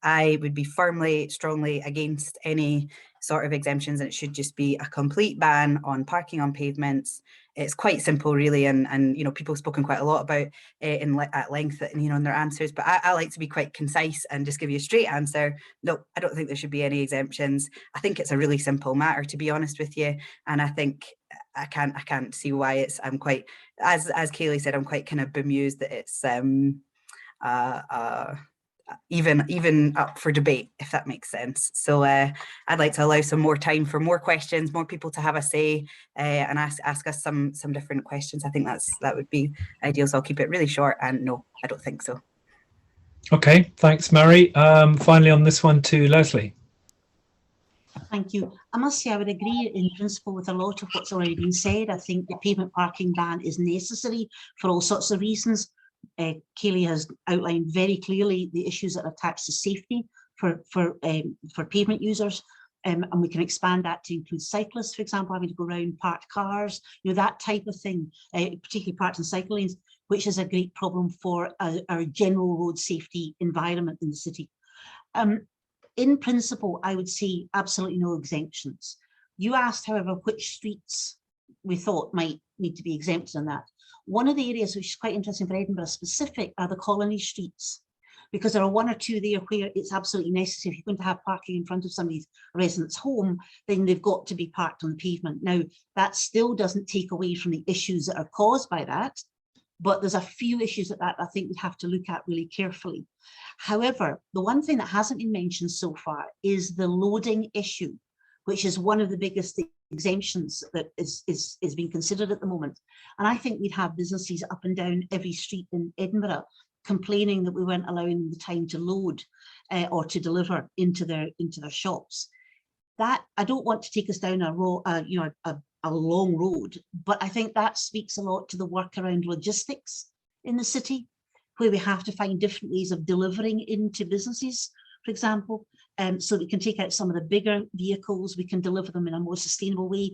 Speaker 5: I would be strongly against any sort of exemptions, and it should just be a complete ban on parking on pavements. It's quite simple, really, and you know, people have spoken quite a lot about it at length, you know, in their answers. But I like to be quite concise and just give you a straight answer. No, I don't think there should be any exemptions. I think it's a really simple matter, to be honest with you, and I think I can't see why it's. I'm quite, as Kayleigh said, I'm quite kind of bemused that it's even up for debate, if that makes sense. So I'd like to allow some more time for more questions, more people to have a say, and ask us some different questions. I think that would be ideal. So I'll keep it really short. And no, I don't think so.
Speaker 2: Okay, thanks, Mhairi. Finally, on this one to Lesley.
Speaker 6: Thank you. I must say I would agree in principle with a lot of what's already been said. I think the pavement parking ban is necessary for all sorts of reasons. Kayleigh has outlined very clearly the issues that are attached to safety for pavement users, and we can expand that to include cyclists, for example, having to go around parked cars, you know, that type of thing, particularly parked in cycle lanes, which is a great problem for our general road safety environment in the city. In principle, I would say absolutely no exemptions. You asked, however, which streets we thought might need to be exempted on that. One of the areas which is quite interesting for Edinburgh specific are the colony streets, because there are one or two there where it's absolutely necessary. If you're going to have parking in front of somebody's residence home, then they've got to be parked on the pavement. Now, that still doesn't take away from the issues that are caused by that, but there's a few issues that I think we have to look at really carefully. However, the one thing that hasn't been mentioned so far is the loading issue, which is one of the biggest exemptions that is being considered at the moment. And I think we'd have businesses up and down every street in Edinburgh complaining that we weren't allowing them the time to load or to deliver into their shops. That, I don't want to take us down a long road, but I think that speaks a lot to the work around logistics in the city, where we have to find different ways of delivering into businesses, for example, so we can take out some of the bigger vehicles, we can deliver them in a more sustainable way.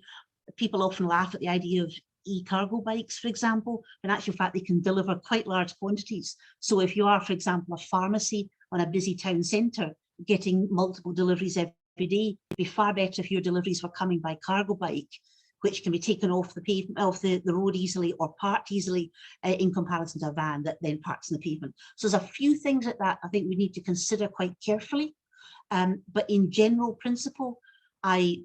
Speaker 6: People often laugh at the idea of e-cargo bikes, for example, but in actual fact, they can deliver quite large quantities. So if you are, for example, a pharmacy on a busy town centre, getting multiple deliveries every day, it'd be far better if your deliveries were coming by cargo bike, which can be taken off the pavement, off the road easily or parked easily in comparison to a van that then parks on the pavement. So there's a few things like that I think we need to consider quite carefully. But in general principle, I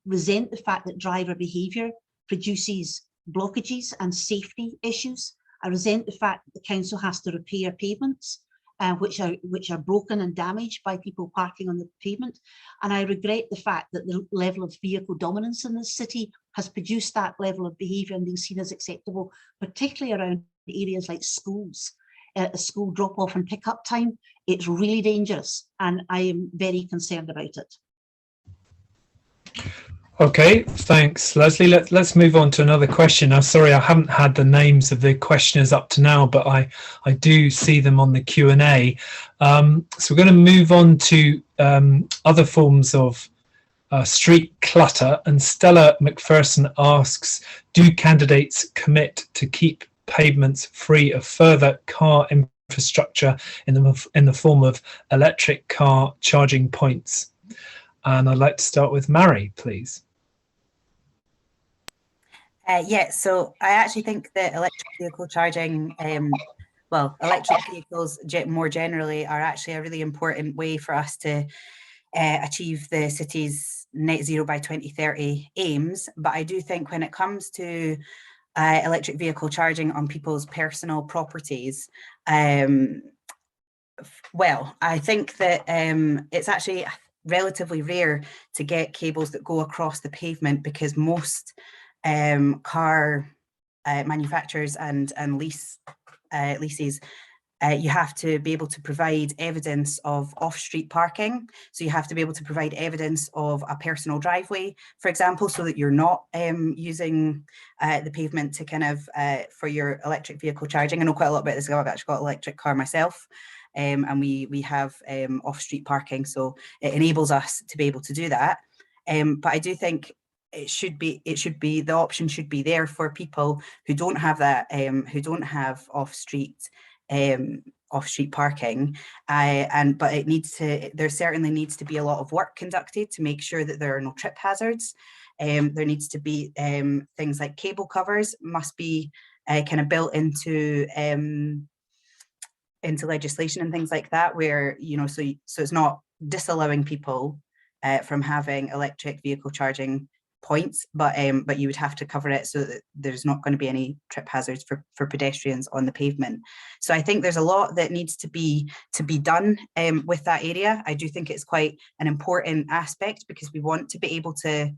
Speaker 6: resent the fact that driver behaviour produces blockages and safety issues. I resent the fact that the council has to repair pavements which are broken and damaged by people parking on the pavement. And I regret the fact that the level of vehicle dominance in this city has produced that level of behaviour and being seen as acceptable, particularly around areas like schools. A school drop-off and pick-up time, it's really dangerous, and I am very concerned about it.
Speaker 2: Okay, thanks, Lesley. Let's move on to another question. I'm sorry, I haven't had the names of the questioners up to now, but I do see them on the Q&A. So we're going to move on to other forms of street clutter. And Stella McPherson asks, do candidates commit to keep pavements free of further car infrastructure in the form of electric car charging points? And I'd like to start with Mhairi, please.
Speaker 5: Yeah, so I actually think that electric vehicle charging, electric vehicles more generally are actually a really important way for us to achieve the city's net zero by 2030 aims. But I do think when it comes to electric vehicle charging on people's personal properties, I think that it's actually relatively rare to get cables that go across the pavement, because most car manufacturers and leases, you have to be able to provide evidence of off-street parking. So you have to be able to provide evidence of a personal driveway, for example, so that you're not using the pavement to kind of for your electric vehicle charging. I know quite a lot about this. I've actually got an electric car myself, and we have off-street parking, so it enables us to be able to do that. But I do think the option should be there for people who don't have that, who don't have off-street parking, but there certainly needs to be a lot of work conducted to make sure that there are no trip hazards. There needs to be things like cable covers must be kind of built into legislation and things like that, where so it's not disallowing people from having electric vehicle charging points, but you would have to cover it so that there's not going to be any trip hazards for pedestrians on the pavement. So I think there's a lot that needs to be done with that area. I do think it's quite an important aspect, because we want to be able to,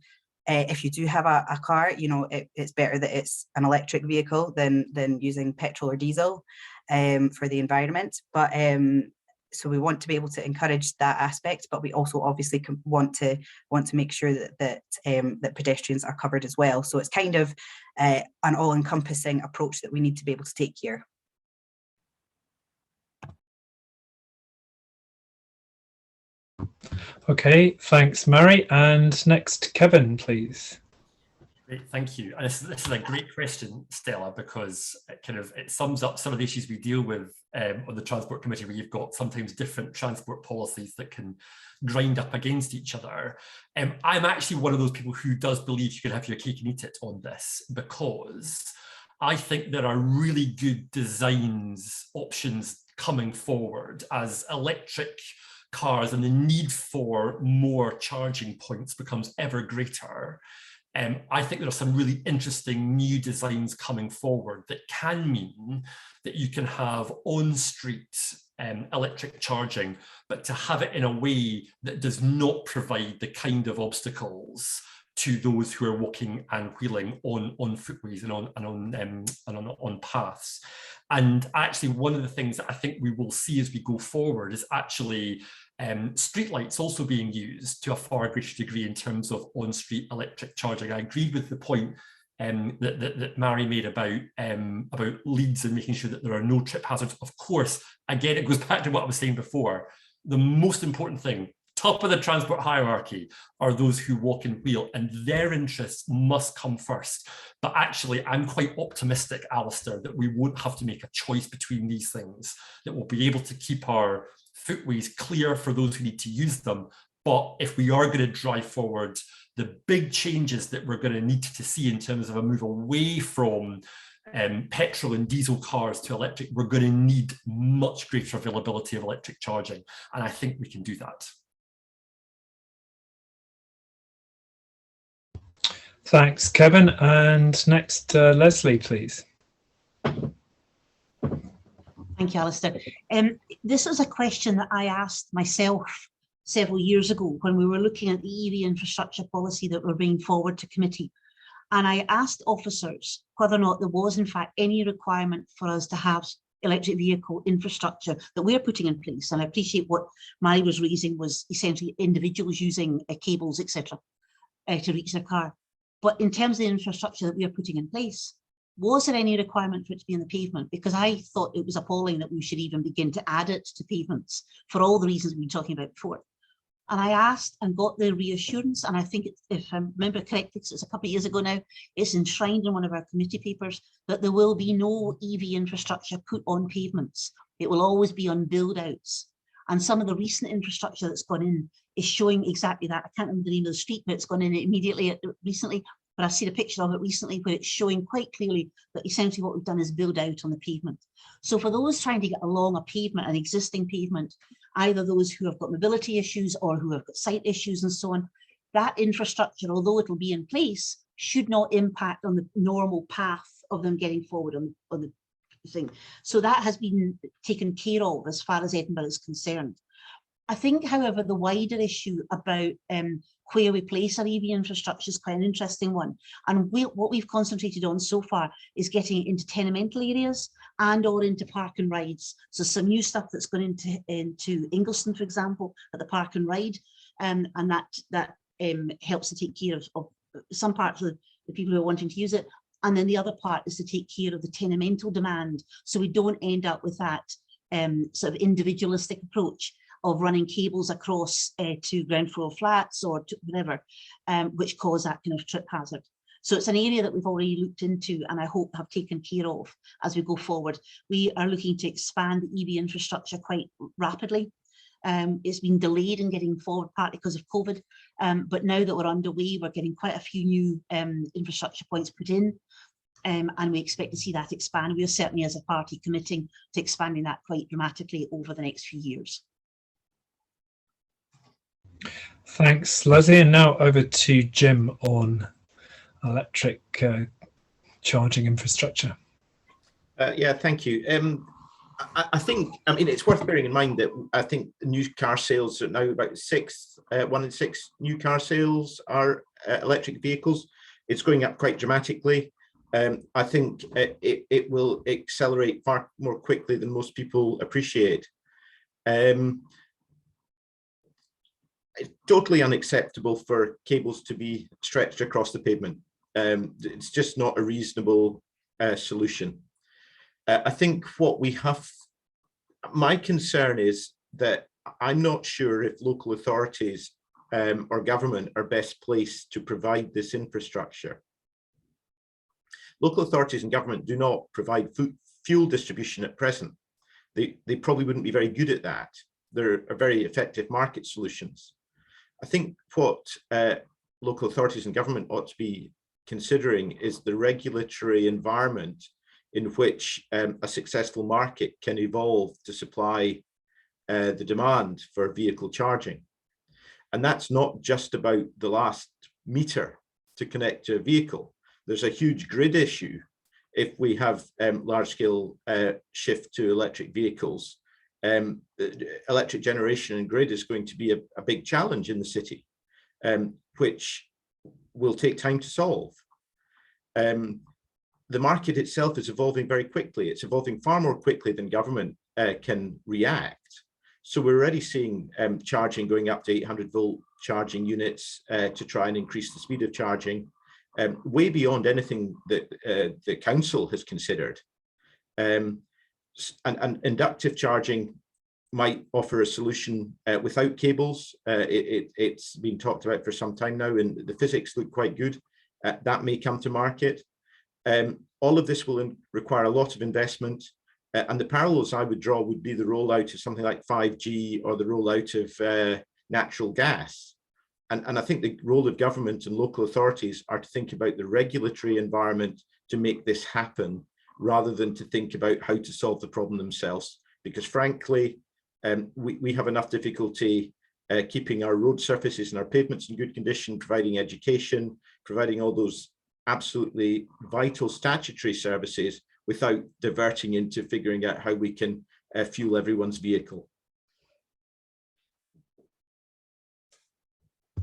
Speaker 5: if you do have a car, it's better that it's an electric vehicle than using petrol or diesel for the environment. But so we want to be able to encourage that aspect, but we also obviously want to make sure that pedestrians are covered as well. So it's kind of an all-encompassing approach that we need to be able to take here.
Speaker 2: Okay, thanks, Mhairi. And next, Kevin, please.
Speaker 4: Great, thank you. And this is a great question, Stella, because it sums up some of the issues we deal with on the Transport Committee, where you've got sometimes different transport policies that can grind up against each other. I'm actually one of those people who does believe you can have your cake and eat it on this, because I think there are really good options coming forward as electric cars and the need for more charging points becomes ever greater. I think there are some really interesting new designs coming forward that can mean that you can have on-street electric charging, but to have it in a way that does not provide the kind of obstacles to those who are walking and wheeling on footways and on paths. And actually, one of the things that I think we will see as we go forward is actually streetlights also being used to a far greater degree in terms of on-street electric charging. I agree with the point that Mhairi made about leads and making sure that there are no trip hazards. Of course, again, it goes back to what I was saying before. The most important thing, top of the transport hierarchy, are those who walk and wheel, and their interests must come first. But actually, I'm quite optimistic, Alistair, that we won't have to make a choice between these things, that we'll be able to keep our footways clear for those who need to use them. But if we are going to drive forward the big changes that we're going to need to see in terms of a move away from petrol and diesel cars to electric, we're going to need much greater availability of electric charging. And I think we can do that.
Speaker 2: Thanks, Kevin. And next, Lesley, please.
Speaker 6: Thank you, Alistair. This was a question that I asked myself several years ago when we were looking at the EV infrastructure policy that we're bringing forward to committee. And I asked officers whether or not there was, in fact, any requirement for us to have electric vehicle infrastructure that we're putting in place. And I appreciate what Mhairi was raising was essentially individuals using cables, etc., to reach their car. But in terms of the infrastructure that we are putting in place, was there any requirement for it to be on the pavement? Because I thought it was appalling that we should even begin to add it to pavements for all the reasons we've been talking about before. And I asked and got the reassurance, and I think if I remember correctly, because it's a couple of years ago now, it's enshrined in one of our committee papers that there will be no EV infrastructure put on pavements. It will always be on build-outs. And some of the recent infrastructure that's gone in is showing exactly that. I can't remember the name of the street, but it's gone in immediately recently. But I've seen a picture of it recently where it's showing quite clearly that essentially what we've done is build out on the pavement. So for those trying to get along a pavement, an existing pavement, either those who have got mobility issues or who have got sight issues and so on, that infrastructure, although it'll be in place, should not impact on the normal path of them getting forward on the thing. So that has been taken care of as far as Edinburgh is concerned. I think, however, the wider issue about where we place our EV infrastructure is quite an interesting one. And what we've concentrated on so far is getting it into tenemental areas and or into park and rides. So some new stuff that's gone into Ingliston, for example, at the park and ride, and that helps to take care of some parts of the people who are wanting to use it. And then the other part is to take care of the tenemental demand, so we don't end up with that sort of individualistic approach of running cables across to ground floor flats or to whatever, which cause that kind of trip hazard. So it's an area that we've already looked into and I hope have taken care of as we go forward. We are looking to expand the EV infrastructure quite rapidly. It's been delayed in getting forward partly because of COVID, but now that we're underway, we're getting quite a few new infrastructure points put in, and we expect to see that expand. We are certainly as a party committing to expanding that quite dramatically over the next few years.
Speaker 2: Thanks, Lesley. And now over to Jim on electric charging infrastructure.
Speaker 7: Yeah, thank you. I think, I mean, it's worth bearing in mind that I think new car sales are now about 1 in 6 new car sales are electric vehicles. It's going up quite dramatically. I think it will accelerate far more quickly than most people appreciate. It's totally unacceptable for cables to be stretched across the pavement. It's just not a reasonable solution. I think what we have, my concern is that I'm not sure if local authorities or government are best placed to provide this infrastructure. Local authorities and government do not provide fuel distribution at present. They probably wouldn't be very good at that. There are very effective market solutions. I think what local authorities and government ought to be considering is the regulatory environment in which a successful market can evolve to supply the demand for vehicle charging. And that's not just about the last meter to connect to a vehicle. There's a huge grid issue if we have large-scale shift to electric vehicles. Electric generation and grid is going to be a big challenge in the city, which will take time to solve. The market itself is evolving very quickly. It's evolving far more quickly than government can react. So we're already seeing charging going up to 800-volt charging units to try and increase the speed of charging, way beyond anything that the council has considered. And inductive charging might offer a solution without cables. It's been talked about for some time now, and the physics look quite good. That may come to market. All of this will require a lot of investment, and the parallels I would draw would be the rollout of something like 5G or the rollout of natural gas. And I think the role of government and local authorities are to think about the regulatory environment to make this happen, rather than to think about how to solve the problem themselves. Because frankly, we have enough difficulty keeping our road surfaces and our pavements in good condition, providing education, providing all those absolutely vital statutory services without diverting into figuring out how we can fuel everyone's vehicle.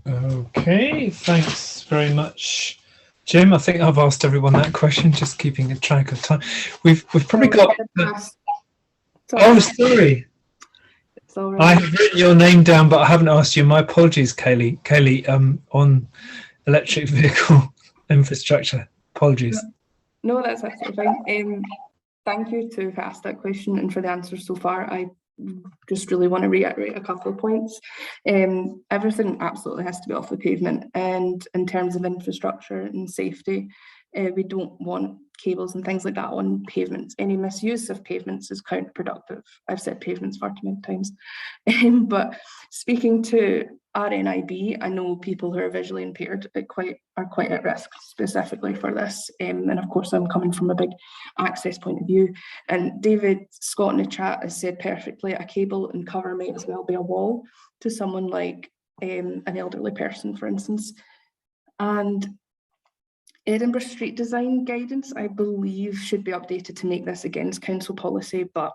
Speaker 2: Okay, thanks very much, Jim. I think I've asked everyone that question, just keeping a track of time. We've probably got. Oh, sorry.
Speaker 3: It's all right.
Speaker 2: I have written your name down, but I haven't asked you. My apologies, Kayleigh. Kayleigh, on electric vehicle infrastructure. Apologies.
Speaker 3: No, that's absolutely fine. Thank you to have asked that question and for the answers so far. I just really want to reiterate a couple of points. Everything absolutely has to be off the pavement, and in terms of infrastructure and safety, we don't want cables and things like that on pavements. Any misuse of pavements is counterproductive. I've said pavements far too many times. But speaking to RNIB, I know people who are visually impaired are quite at risk specifically for this. And of course, I'm coming from a big access point of view. And David Scott in the chat has said perfectly, a cable and cover might as well be a wall to someone like an elderly person, for instance. And Edinburgh street design guidance, I believe, should be updated to make this against council policy. But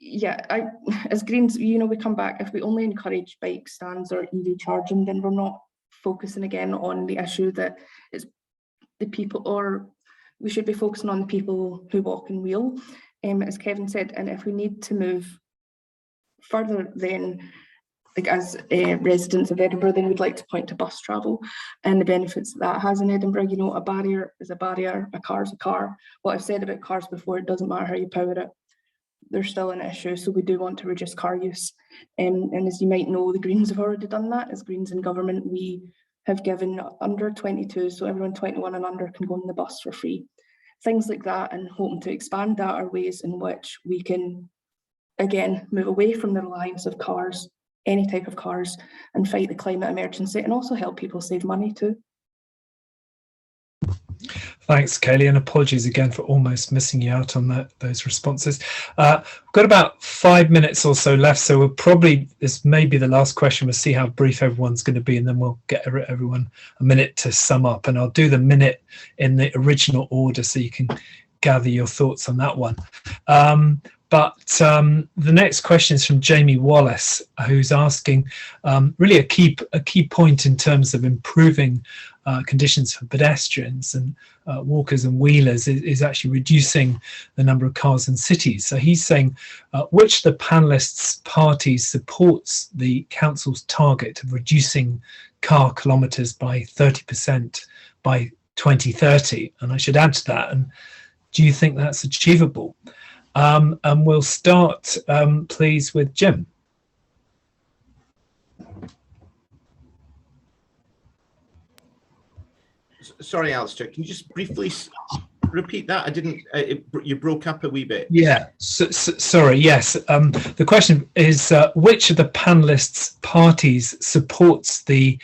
Speaker 3: yeah, as Greens, we come back, if we only encourage bike stands or EV charging, then we're not focusing again on the issue that it's the people, or we should be focusing on the people who walk and wheel, as Kevin said. And if we need to move further, then like as residents of Edinburgh, then we'd like to point to bus travel and the benefits that has in Edinburgh. You know, a barrier is a barrier, a car is a car. What I've said about cars before, it doesn't matter how you power it, they're still an issue. So we do want to reduce car use. And as you might know, the Greens have already done that. As Greens in government, we have given under 22, so everyone 21 and under can go on the bus for free. Things like that, and hoping to expand that are ways in which we can, again, move away from the reliance of cars, any type of cars, and fight the climate emergency, and also help people save money too.
Speaker 2: Thanks, Kayleigh, and apologies again for almost missing you out on those responses. We've got about 5 minutes or so left, so we'll probably, this may be the last question. We'll see how brief everyone's going to be, and then we'll get everyone a minute to sum up. And I'll do the minute in the original order so you can gather your thoughts on that one. But the next question is from Jamie Wallace, who's asking really a key point in terms of improving conditions for pedestrians and walkers and wheelers is actually reducing the number of cars in cities. So he's saying, which of the panelists' parties supports the council's target of reducing car kilometres by 30% by 2030? And I should add to that, and do you think that's achievable? And we'll start, please, with Jim.
Speaker 7: Sorry, Alistair, can you just briefly repeat that? I didn't, you broke up a wee bit.
Speaker 2: Yeah, sorry, yes. The question is, which of the panelists' parties supports the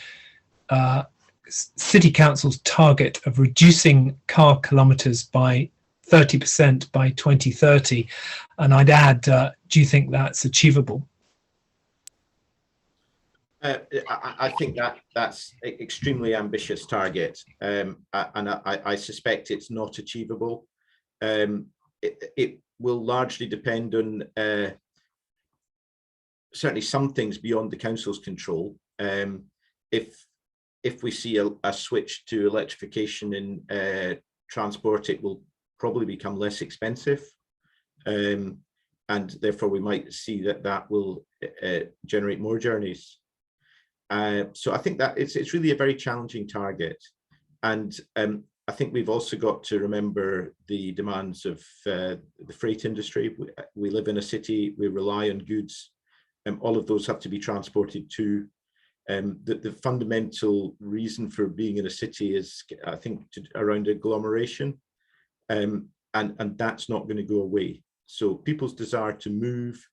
Speaker 2: City Council's target of reducing car kilometres by 30% by 2030? And I'd add, do you think that's achievable?
Speaker 7: I think that's an extremely ambitious target, and I suspect it's not achievable. It will largely depend on certainly some things beyond the council's control. If we see a switch to electrification in transport, it will probably become less expensive, and therefore we might see that will generate more journeys. So I think that it's really a very challenging target, and I think we've also got to remember the demands of the freight industry. We live in a city, we rely on goods, and all of those have to be transported too. The fundamental reason for being in a city is, I think, around agglomeration, and that's not going to go away. So people's desire to move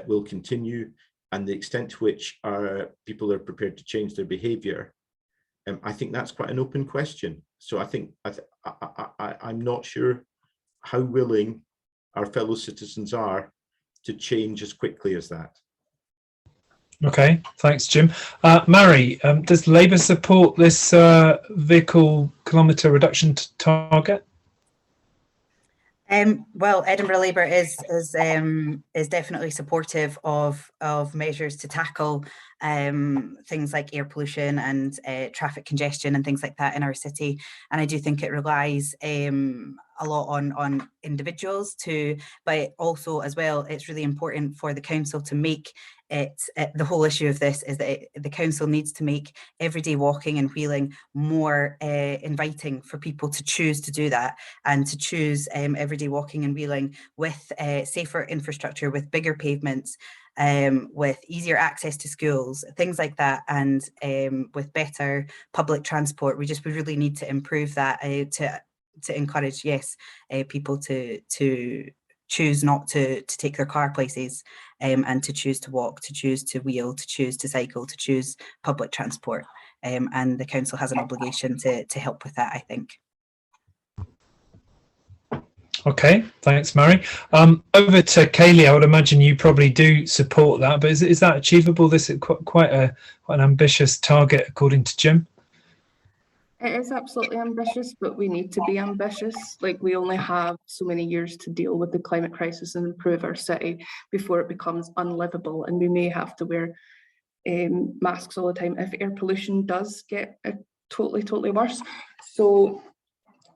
Speaker 7: will continue, and the extent to which people are prepared to change their behaviour, I think that's quite an open question. So I think I'm not sure how willing our fellow citizens are to change as quickly as that.
Speaker 2: Okay, thanks, Jim. Mhairi, does Labour support this vehicle kilometre reduction target?
Speaker 5: Well, Edinburgh Labour is definitely supportive of measures to tackle things like air pollution and traffic congestion and things like that in our city. And I do think it relies a lot on individuals but also as well, it's really important for the council to make it, the whole issue of this is that the council needs to make everyday walking and wheeling more inviting for people to choose to do that, and to choose everyday walking and wheeling with safer infrastructure, with bigger pavements, with easier access to schools, things like that, and with better public transport. We really need to improve that to encourage, yes, people to choose not to take their car places, and to choose to walk, to choose to wheel, to choose to cycle, to choose public transport. And the council has an obligation to help with that, I think.
Speaker 2: Okay, thanks, Mhairi. Over to Kayleigh. I would imagine you probably do support that, but is that achievable? This is quite an ambitious target, according to Jim.
Speaker 3: It is absolutely ambitious, but we need to be ambitious. Like, we only have so many years to deal with the climate crisis and improve our city before it becomes unlivable, and we may have to wear masks all the time if air pollution does get totally worse. So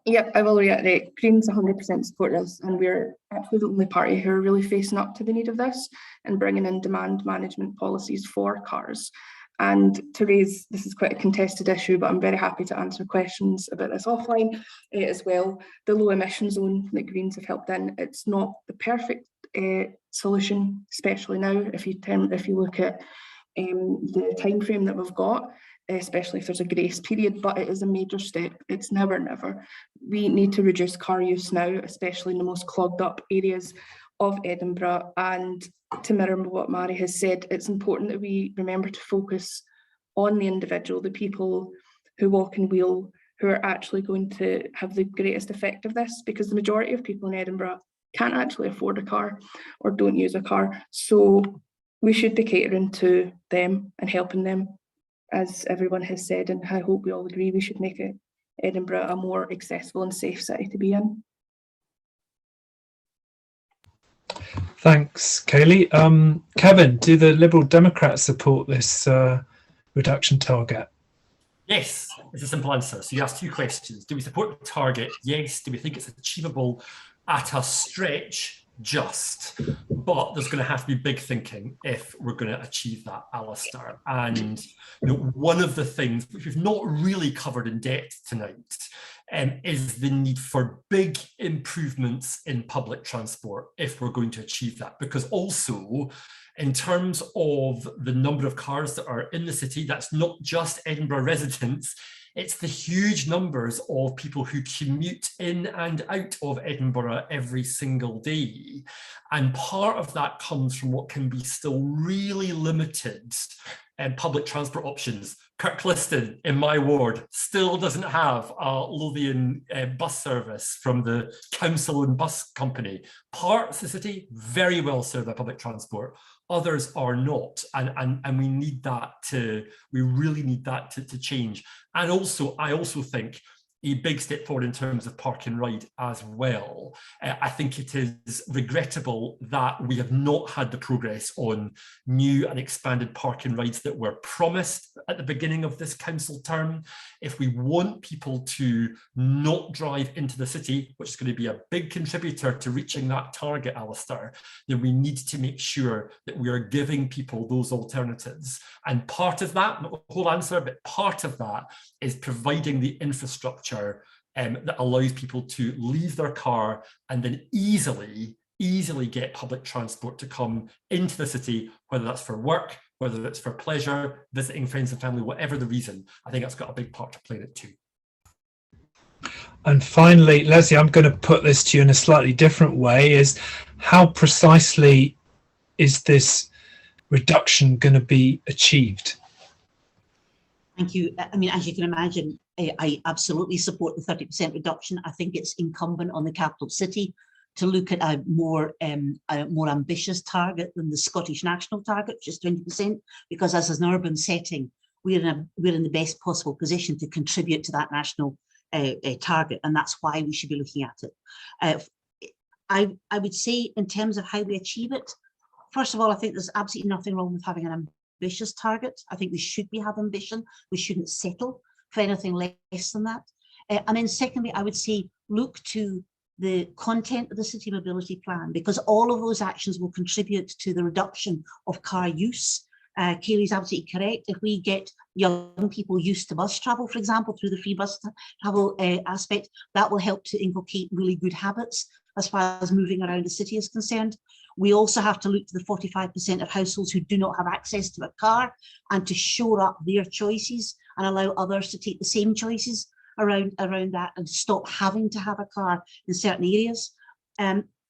Speaker 3: yeah, I will reiterate, Greens 100% support this, and we're actually the only party who are really facing up to the need of this and bringing in demand management policies for cars. And to raise, this is quite a contested issue, but I'm very happy to answer questions about this offline as well. The low emission zone that Greens have helped in, it's not the perfect solution, especially now if you look at the time frame that we've got, especially if there's a grace period, but it is a major step. It's never. We need to reduce car use now, especially in the most clogged up areas of Edinburgh. And to mirror what Mhairi has said, it's important that we remember to focus on the individual, the people who walk and wheel, who are actually going to have the greatest effect of this, because the majority of people in Edinburgh can't actually afford a car or don't use a car. So we should be catering to them and helping them, as everyone has said, and I hope we all agree we should make Edinburgh a more accessible and safe city to be in.
Speaker 2: Thanks, Kayleigh. Kevin, do the Liberal Democrats support this reduction target?
Speaker 4: Yes, it's a simple answer. So you asked two questions. Do we support the target? Yes. Do we think it's achievable at a stretch? Just. But there's going to have to be big thinking if we're going to achieve that, Alistair. And one of the things which we've not really covered in depth tonight is the need for big improvements in public transport if we're going to achieve that. Because also, in terms of the number of cars that are in the city, that's not just Edinburgh residents, it's the huge numbers of people who commute in and out of Edinburgh every single day. And part of that comes from what can be still really limited public transport options. Kirkliston, in my ward, still doesn't have a Lothian bus service from the council-owned bus company. Parts of the city, very well served by public transport. Others are not, and we need that we really need that to change. And also, I also think a big step forward in terms of park and ride as well. I think it is regrettable that we have not had the progress on new and expanded park and rides that were promised at the beginning of this council term. If we want people to not drive into the city, which is going to be a big contributor to reaching that target, Alistair, then we need to make sure that we are giving people those alternatives. And part of that, not the whole answer, but part of that is providing the infrastructure that allows people to leave their car and then easily get public transport to come into the city, whether that's for work, whether it's for pleasure, visiting friends and family, whatever the reason. I think that's got a big part to play in it too.
Speaker 2: And finally, Lesley, I'm going to put this to you in a slightly different way, is how precisely is this reduction going to be achieved?
Speaker 6: Thank you. I mean, as you can imagine, I absolutely support the 30% reduction. I think it's incumbent on the capital city to look at a more ambitious target than the Scottish national target, which is 20%, because as an urban setting, we're in the best possible position to contribute to that national target, and that's why we should be looking at it. I would say, in terms of how we achieve it, first of all, I think there's absolutely nothing wrong with having an ambitious target. I think we should have ambition. We shouldn't settle for anything less than that. And then secondly, I would say look to the content of the city mobility plan, because all of those actions will contribute to the reduction of car use. Kayleigh's absolutely correct. If we get young people used to bus travel, for example, through the free bus travel aspect, that will help to inculcate really good habits as far as moving around the city is concerned. We also have to look to the 45% of households who do not have access to a car, and to shore up their choices and allow others to take the same choices around that, and stop having to have a car in certain areas.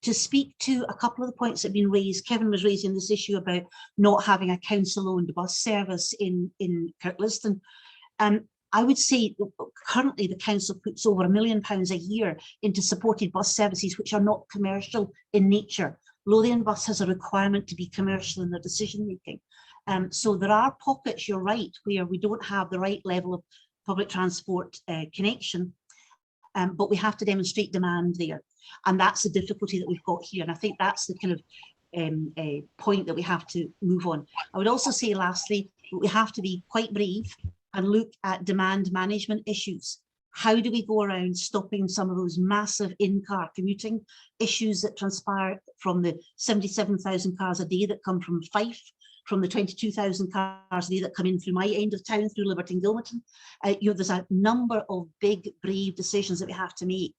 Speaker 6: To speak to a couple of the points that have been raised, Kevin was raising this issue about not having a council-owned bus service in Kirkliston. I would say currently the council puts over £1 million a year into supported bus services which are not commercial in nature. Lothian Bus has a requirement to be commercial in their decision making. So there are pockets, you're right, where we don't have the right level of public transport connection, but we have to demonstrate demand there. And that's the difficulty that we've got here. And I think that's the kind of point that we have to move on. I would also say, lastly, but we have to be quite brave and look at demand management issues. How do we go around stopping some of those massive in-car commuting issues that transpire from the 77,000 cars a day that come from Fife, from the 22,000 cars a day that come in through my end of town, through Liberty and Gilmerton? There's a number of big, brave decisions that we have to make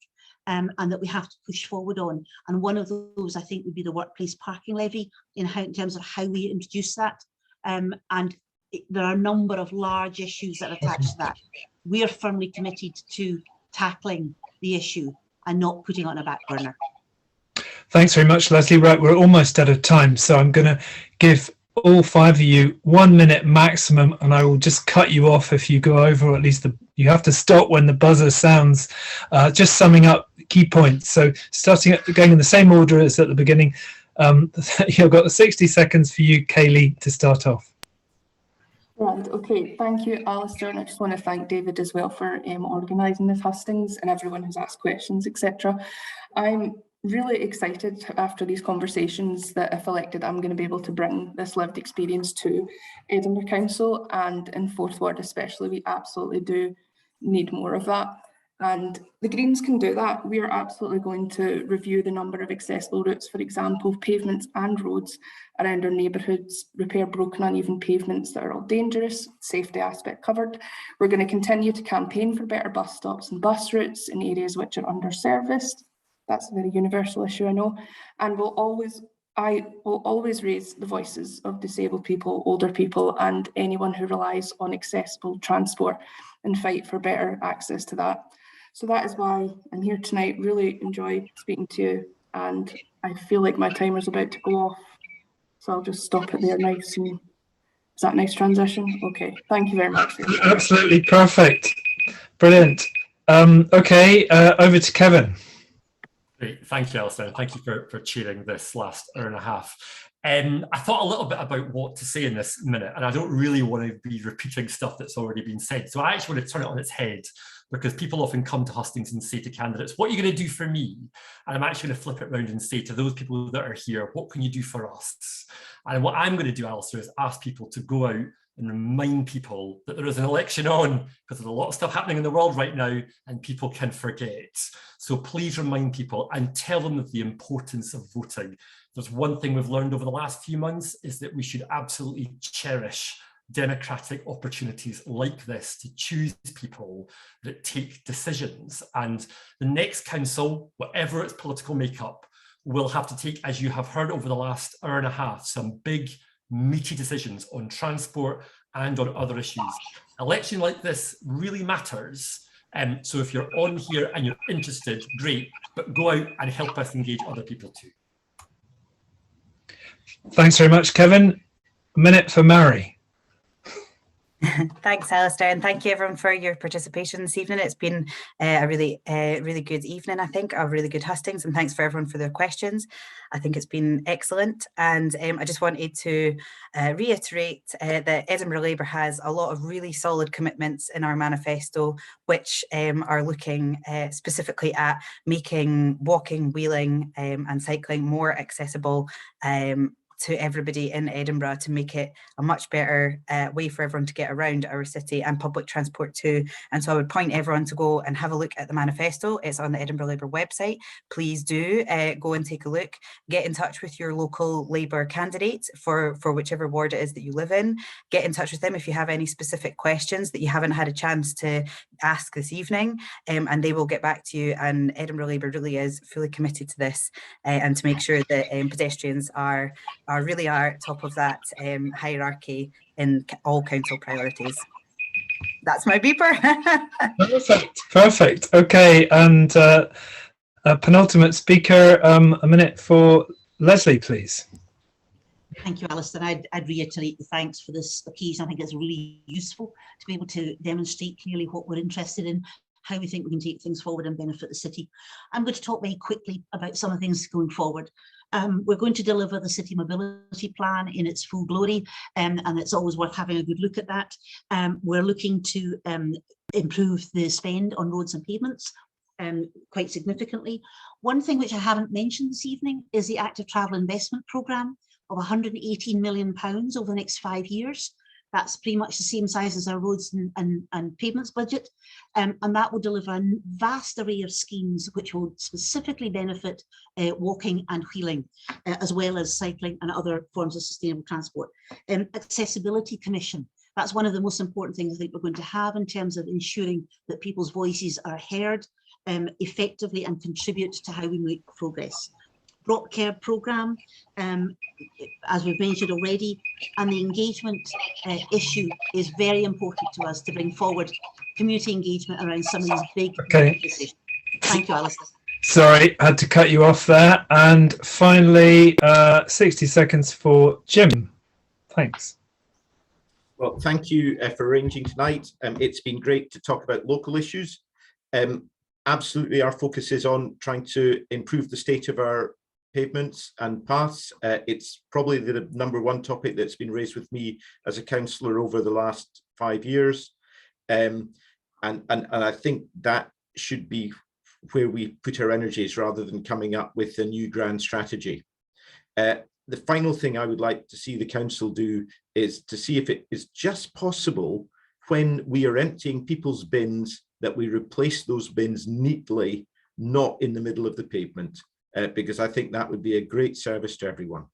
Speaker 6: and that we have to push forward on. And one of those, I think, would be the workplace parking levy in terms of how we introduce that. And there are a number of large issues that are attached to that. We are firmly committed to tackling the issue and not putting it on a back burner.
Speaker 2: Thanks very much, Lesley. Right, we're almost out of time, so I'm going to give all 5 of you 1 minute maximum, and I will just cut you off if you go over, or at least you have to stop when the buzzer sounds. Just summing up key points. So going in the same order as at the beginning. You've got 60 seconds for you, Kayleigh, to start off.
Speaker 3: Right, okay, thank you, Alistair, and I just want to thank David as well for organising this hustings and everyone who's asked questions, etc. I'm really excited after these conversations that if elected, I'm going to be able to bring this lived experience to Edinburgh Council, and in Fourth Ward especially, we absolutely do need more of that. And the Greens can do that. We are absolutely going to review the number of accessible routes, for example, pavements and roads around our neighbourhoods, repair broken uneven pavements that are all dangerous, safety aspect covered. We're going to continue to campaign for better bus stops and bus routes in areas which are under-serviced. That's a very universal issue, I know. And I will always raise the voices of disabled people, older people, and anyone who relies on accessible transport and fight for better access to that. So that is why I'm here tonight. Really enjoy speaking to you, and I feel like my timer's about to go off. So I'll just stop it there nice. And is that a nice transition? Okay, thank you very much.
Speaker 2: Absolutely perfect. Brilliant. Okay, over to Kevin.
Speaker 4: Great, thank you, Alistair, and thank you for chairing this last hour and a half. I thought a little bit about what to say in this minute, and I don't really want to be repeating stuff that's already been said. So I actually want to turn it on its head, because people often come to hustings and say to candidates, what are you going to do for me? And I'm actually going to flip it around and say to those people that are here, what can you do for us? And what I'm going to do, Alistair, is ask people to go out and remind people that there is an election on, because there's a lot of stuff happening in the world right now and people can forget. So please remind people and tell them of the importance of voting. There's one thing we've learned over the last few months, is that we should absolutely cherish democratic opportunities like this to choose people that take decisions. And the next council, whatever its political makeup, will have to take, as you have heard over the last hour and a half, some big meaty decisions on transport and on other issues. Election like this really matters. So if you're on here and you're interested, great, but go out and help us engage other people too.
Speaker 2: Thanks very much, Kevin. A minute for Mhairi.
Speaker 5: Thanks, Alistair, and thank you everyone for your participation this evening. It's been a really good evening, I think, of really good hustings, and thanks for everyone for their questions. I think it's been excellent, and I just wanted to reiterate that Edinburgh Labour has a lot of really solid commitments in our manifesto, which are looking specifically at making walking, wheeling and cycling more accessible to everybody in Edinburgh, to make it a much better way for everyone to get around our city, and public transport too. And so I would point everyone to go and have a look at the manifesto. It's on the Edinburgh Labour website. Please do go and take a look. Get in touch with your local Labour candidate for whichever ward it is that you live in. Get in touch with them if you have any specific questions that you haven't had a chance to ask this evening, and they will get back to you. And Edinburgh Labour really is fully committed to this, and to make sure that pedestrians are really top of that hierarchy in all council priorities. That's my beeper.
Speaker 2: Perfect. Okay, and penultimate speaker, a minute for Lesley, please.
Speaker 6: Thank you, Alistair. I'd reiterate the thanks for this occasion. I think it's really useful to be able to demonstrate clearly what we're interested in, how we think we can take things forward and benefit the city. I'm going to talk very quickly about some of the things going forward. We're going to deliver the city mobility plan in its full glory, and it's always worth having a good look at that. We're looking to improve the spend on roads and pavements quite significantly. One thing which I haven't mentioned this evening is the active travel investment programme of £118 million over the next 5 years. That's pretty much the same size as our roads and pavements budget. And that will deliver a vast array of schemes which will specifically benefit walking and wheeling, as well as cycling and other forms of sustainable transport. Accessibility Commission. That's one of the most important things I think we're going to have in terms of ensuring that people's voices are heard effectively and contribute to how we make progress. Drop Care programme, as we've mentioned already, and the engagement issue is very important to us to bring forward community engagement around some of these big decisions. Thank you, Alistair.
Speaker 2: Sorry, I had to cut you off there. And finally, 60 seconds for Jim. Thanks.
Speaker 7: Well, thank you for arranging tonight. It's been great to talk about local issues. Absolutely, our focus is on trying to improve the state of our pavements and paths. It's probably the #1 topic that's been raised with me as a councillor over the last 5 years. And I think that should be where we put our energies rather than coming up with a new grand strategy. The final thing I would like to see the council do is to see if it is just possible when we are emptying people's bins that we replace those bins neatly, not in the middle of the pavement, because I think that would be a great service to everyone.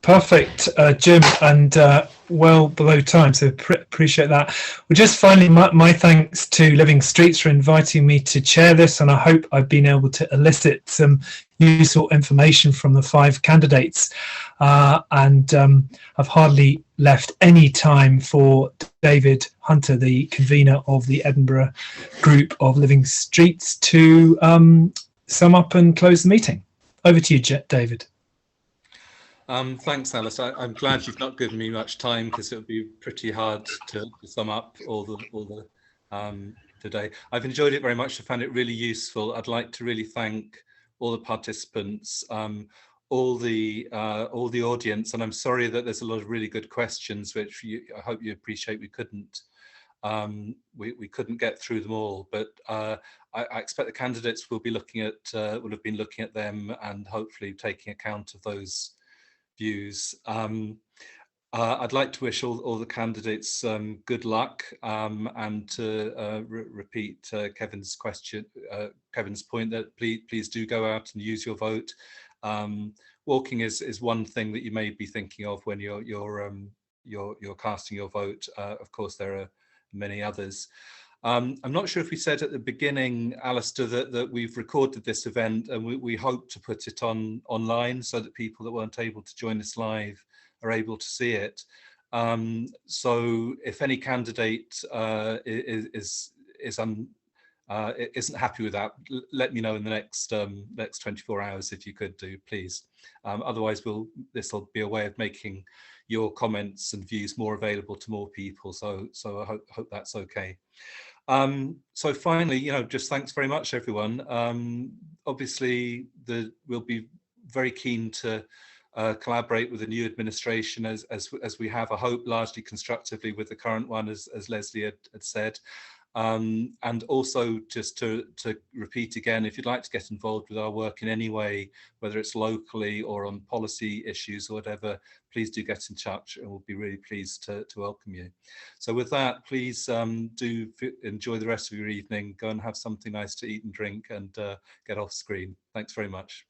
Speaker 2: Perfect, Jim, and well below time, so appreciate that. Well, just finally, my thanks to Living Streets for inviting me to chair this, and I hope I've been able to elicit some useful information from the 5 candidates. And I've hardly left any time for David Hunter, the convener of the Edinburgh group of Living Streets, to sum up and close the meeting. Over to you, David.
Speaker 1: Thanks, Alice. I'm glad you've not given me much time, because it would be pretty hard to sum up all the today. I've enjoyed it very much. I found it really useful. I'd like to really thank all the participants, all the audience, and I'm sorry that there's a lot of really good questions, which I hope you appreciate. We couldn't get through them all, but I expect the candidates will be looking at will have been looking at them and hopefully taking account of those views. I'd like to wish all the candidates good luck, and to repeat Kevin's point that please do go out and use your vote. Walking is one thing that you may be thinking of when you're casting your vote. Of course, there are many others. I'm not sure if we said at the beginning, Alistair, that we've recorded this event, and we hope to put it online so that people that weren't able to join us live are able to see it. So if any candidate isn't happy with that, let me know in the next 24 hours if you could do, please. Otherwise, this will be a way of making your comments and views more available to more people. So I hope that's okay. So finally, just thanks very much, everyone. Obviously, we'll be very keen to collaborate with the new administration as we have, I hope, largely constructively with the current one, as Lesley had said. And also, just to repeat again, if you'd like to get involved with our work in any way, whether it's locally or on policy issues or whatever, please do get in touch, and we'll be really pleased to welcome you. So with that, please do enjoy the rest of your evening, go and have something nice to eat and drink, and get off screen. Thanks very much.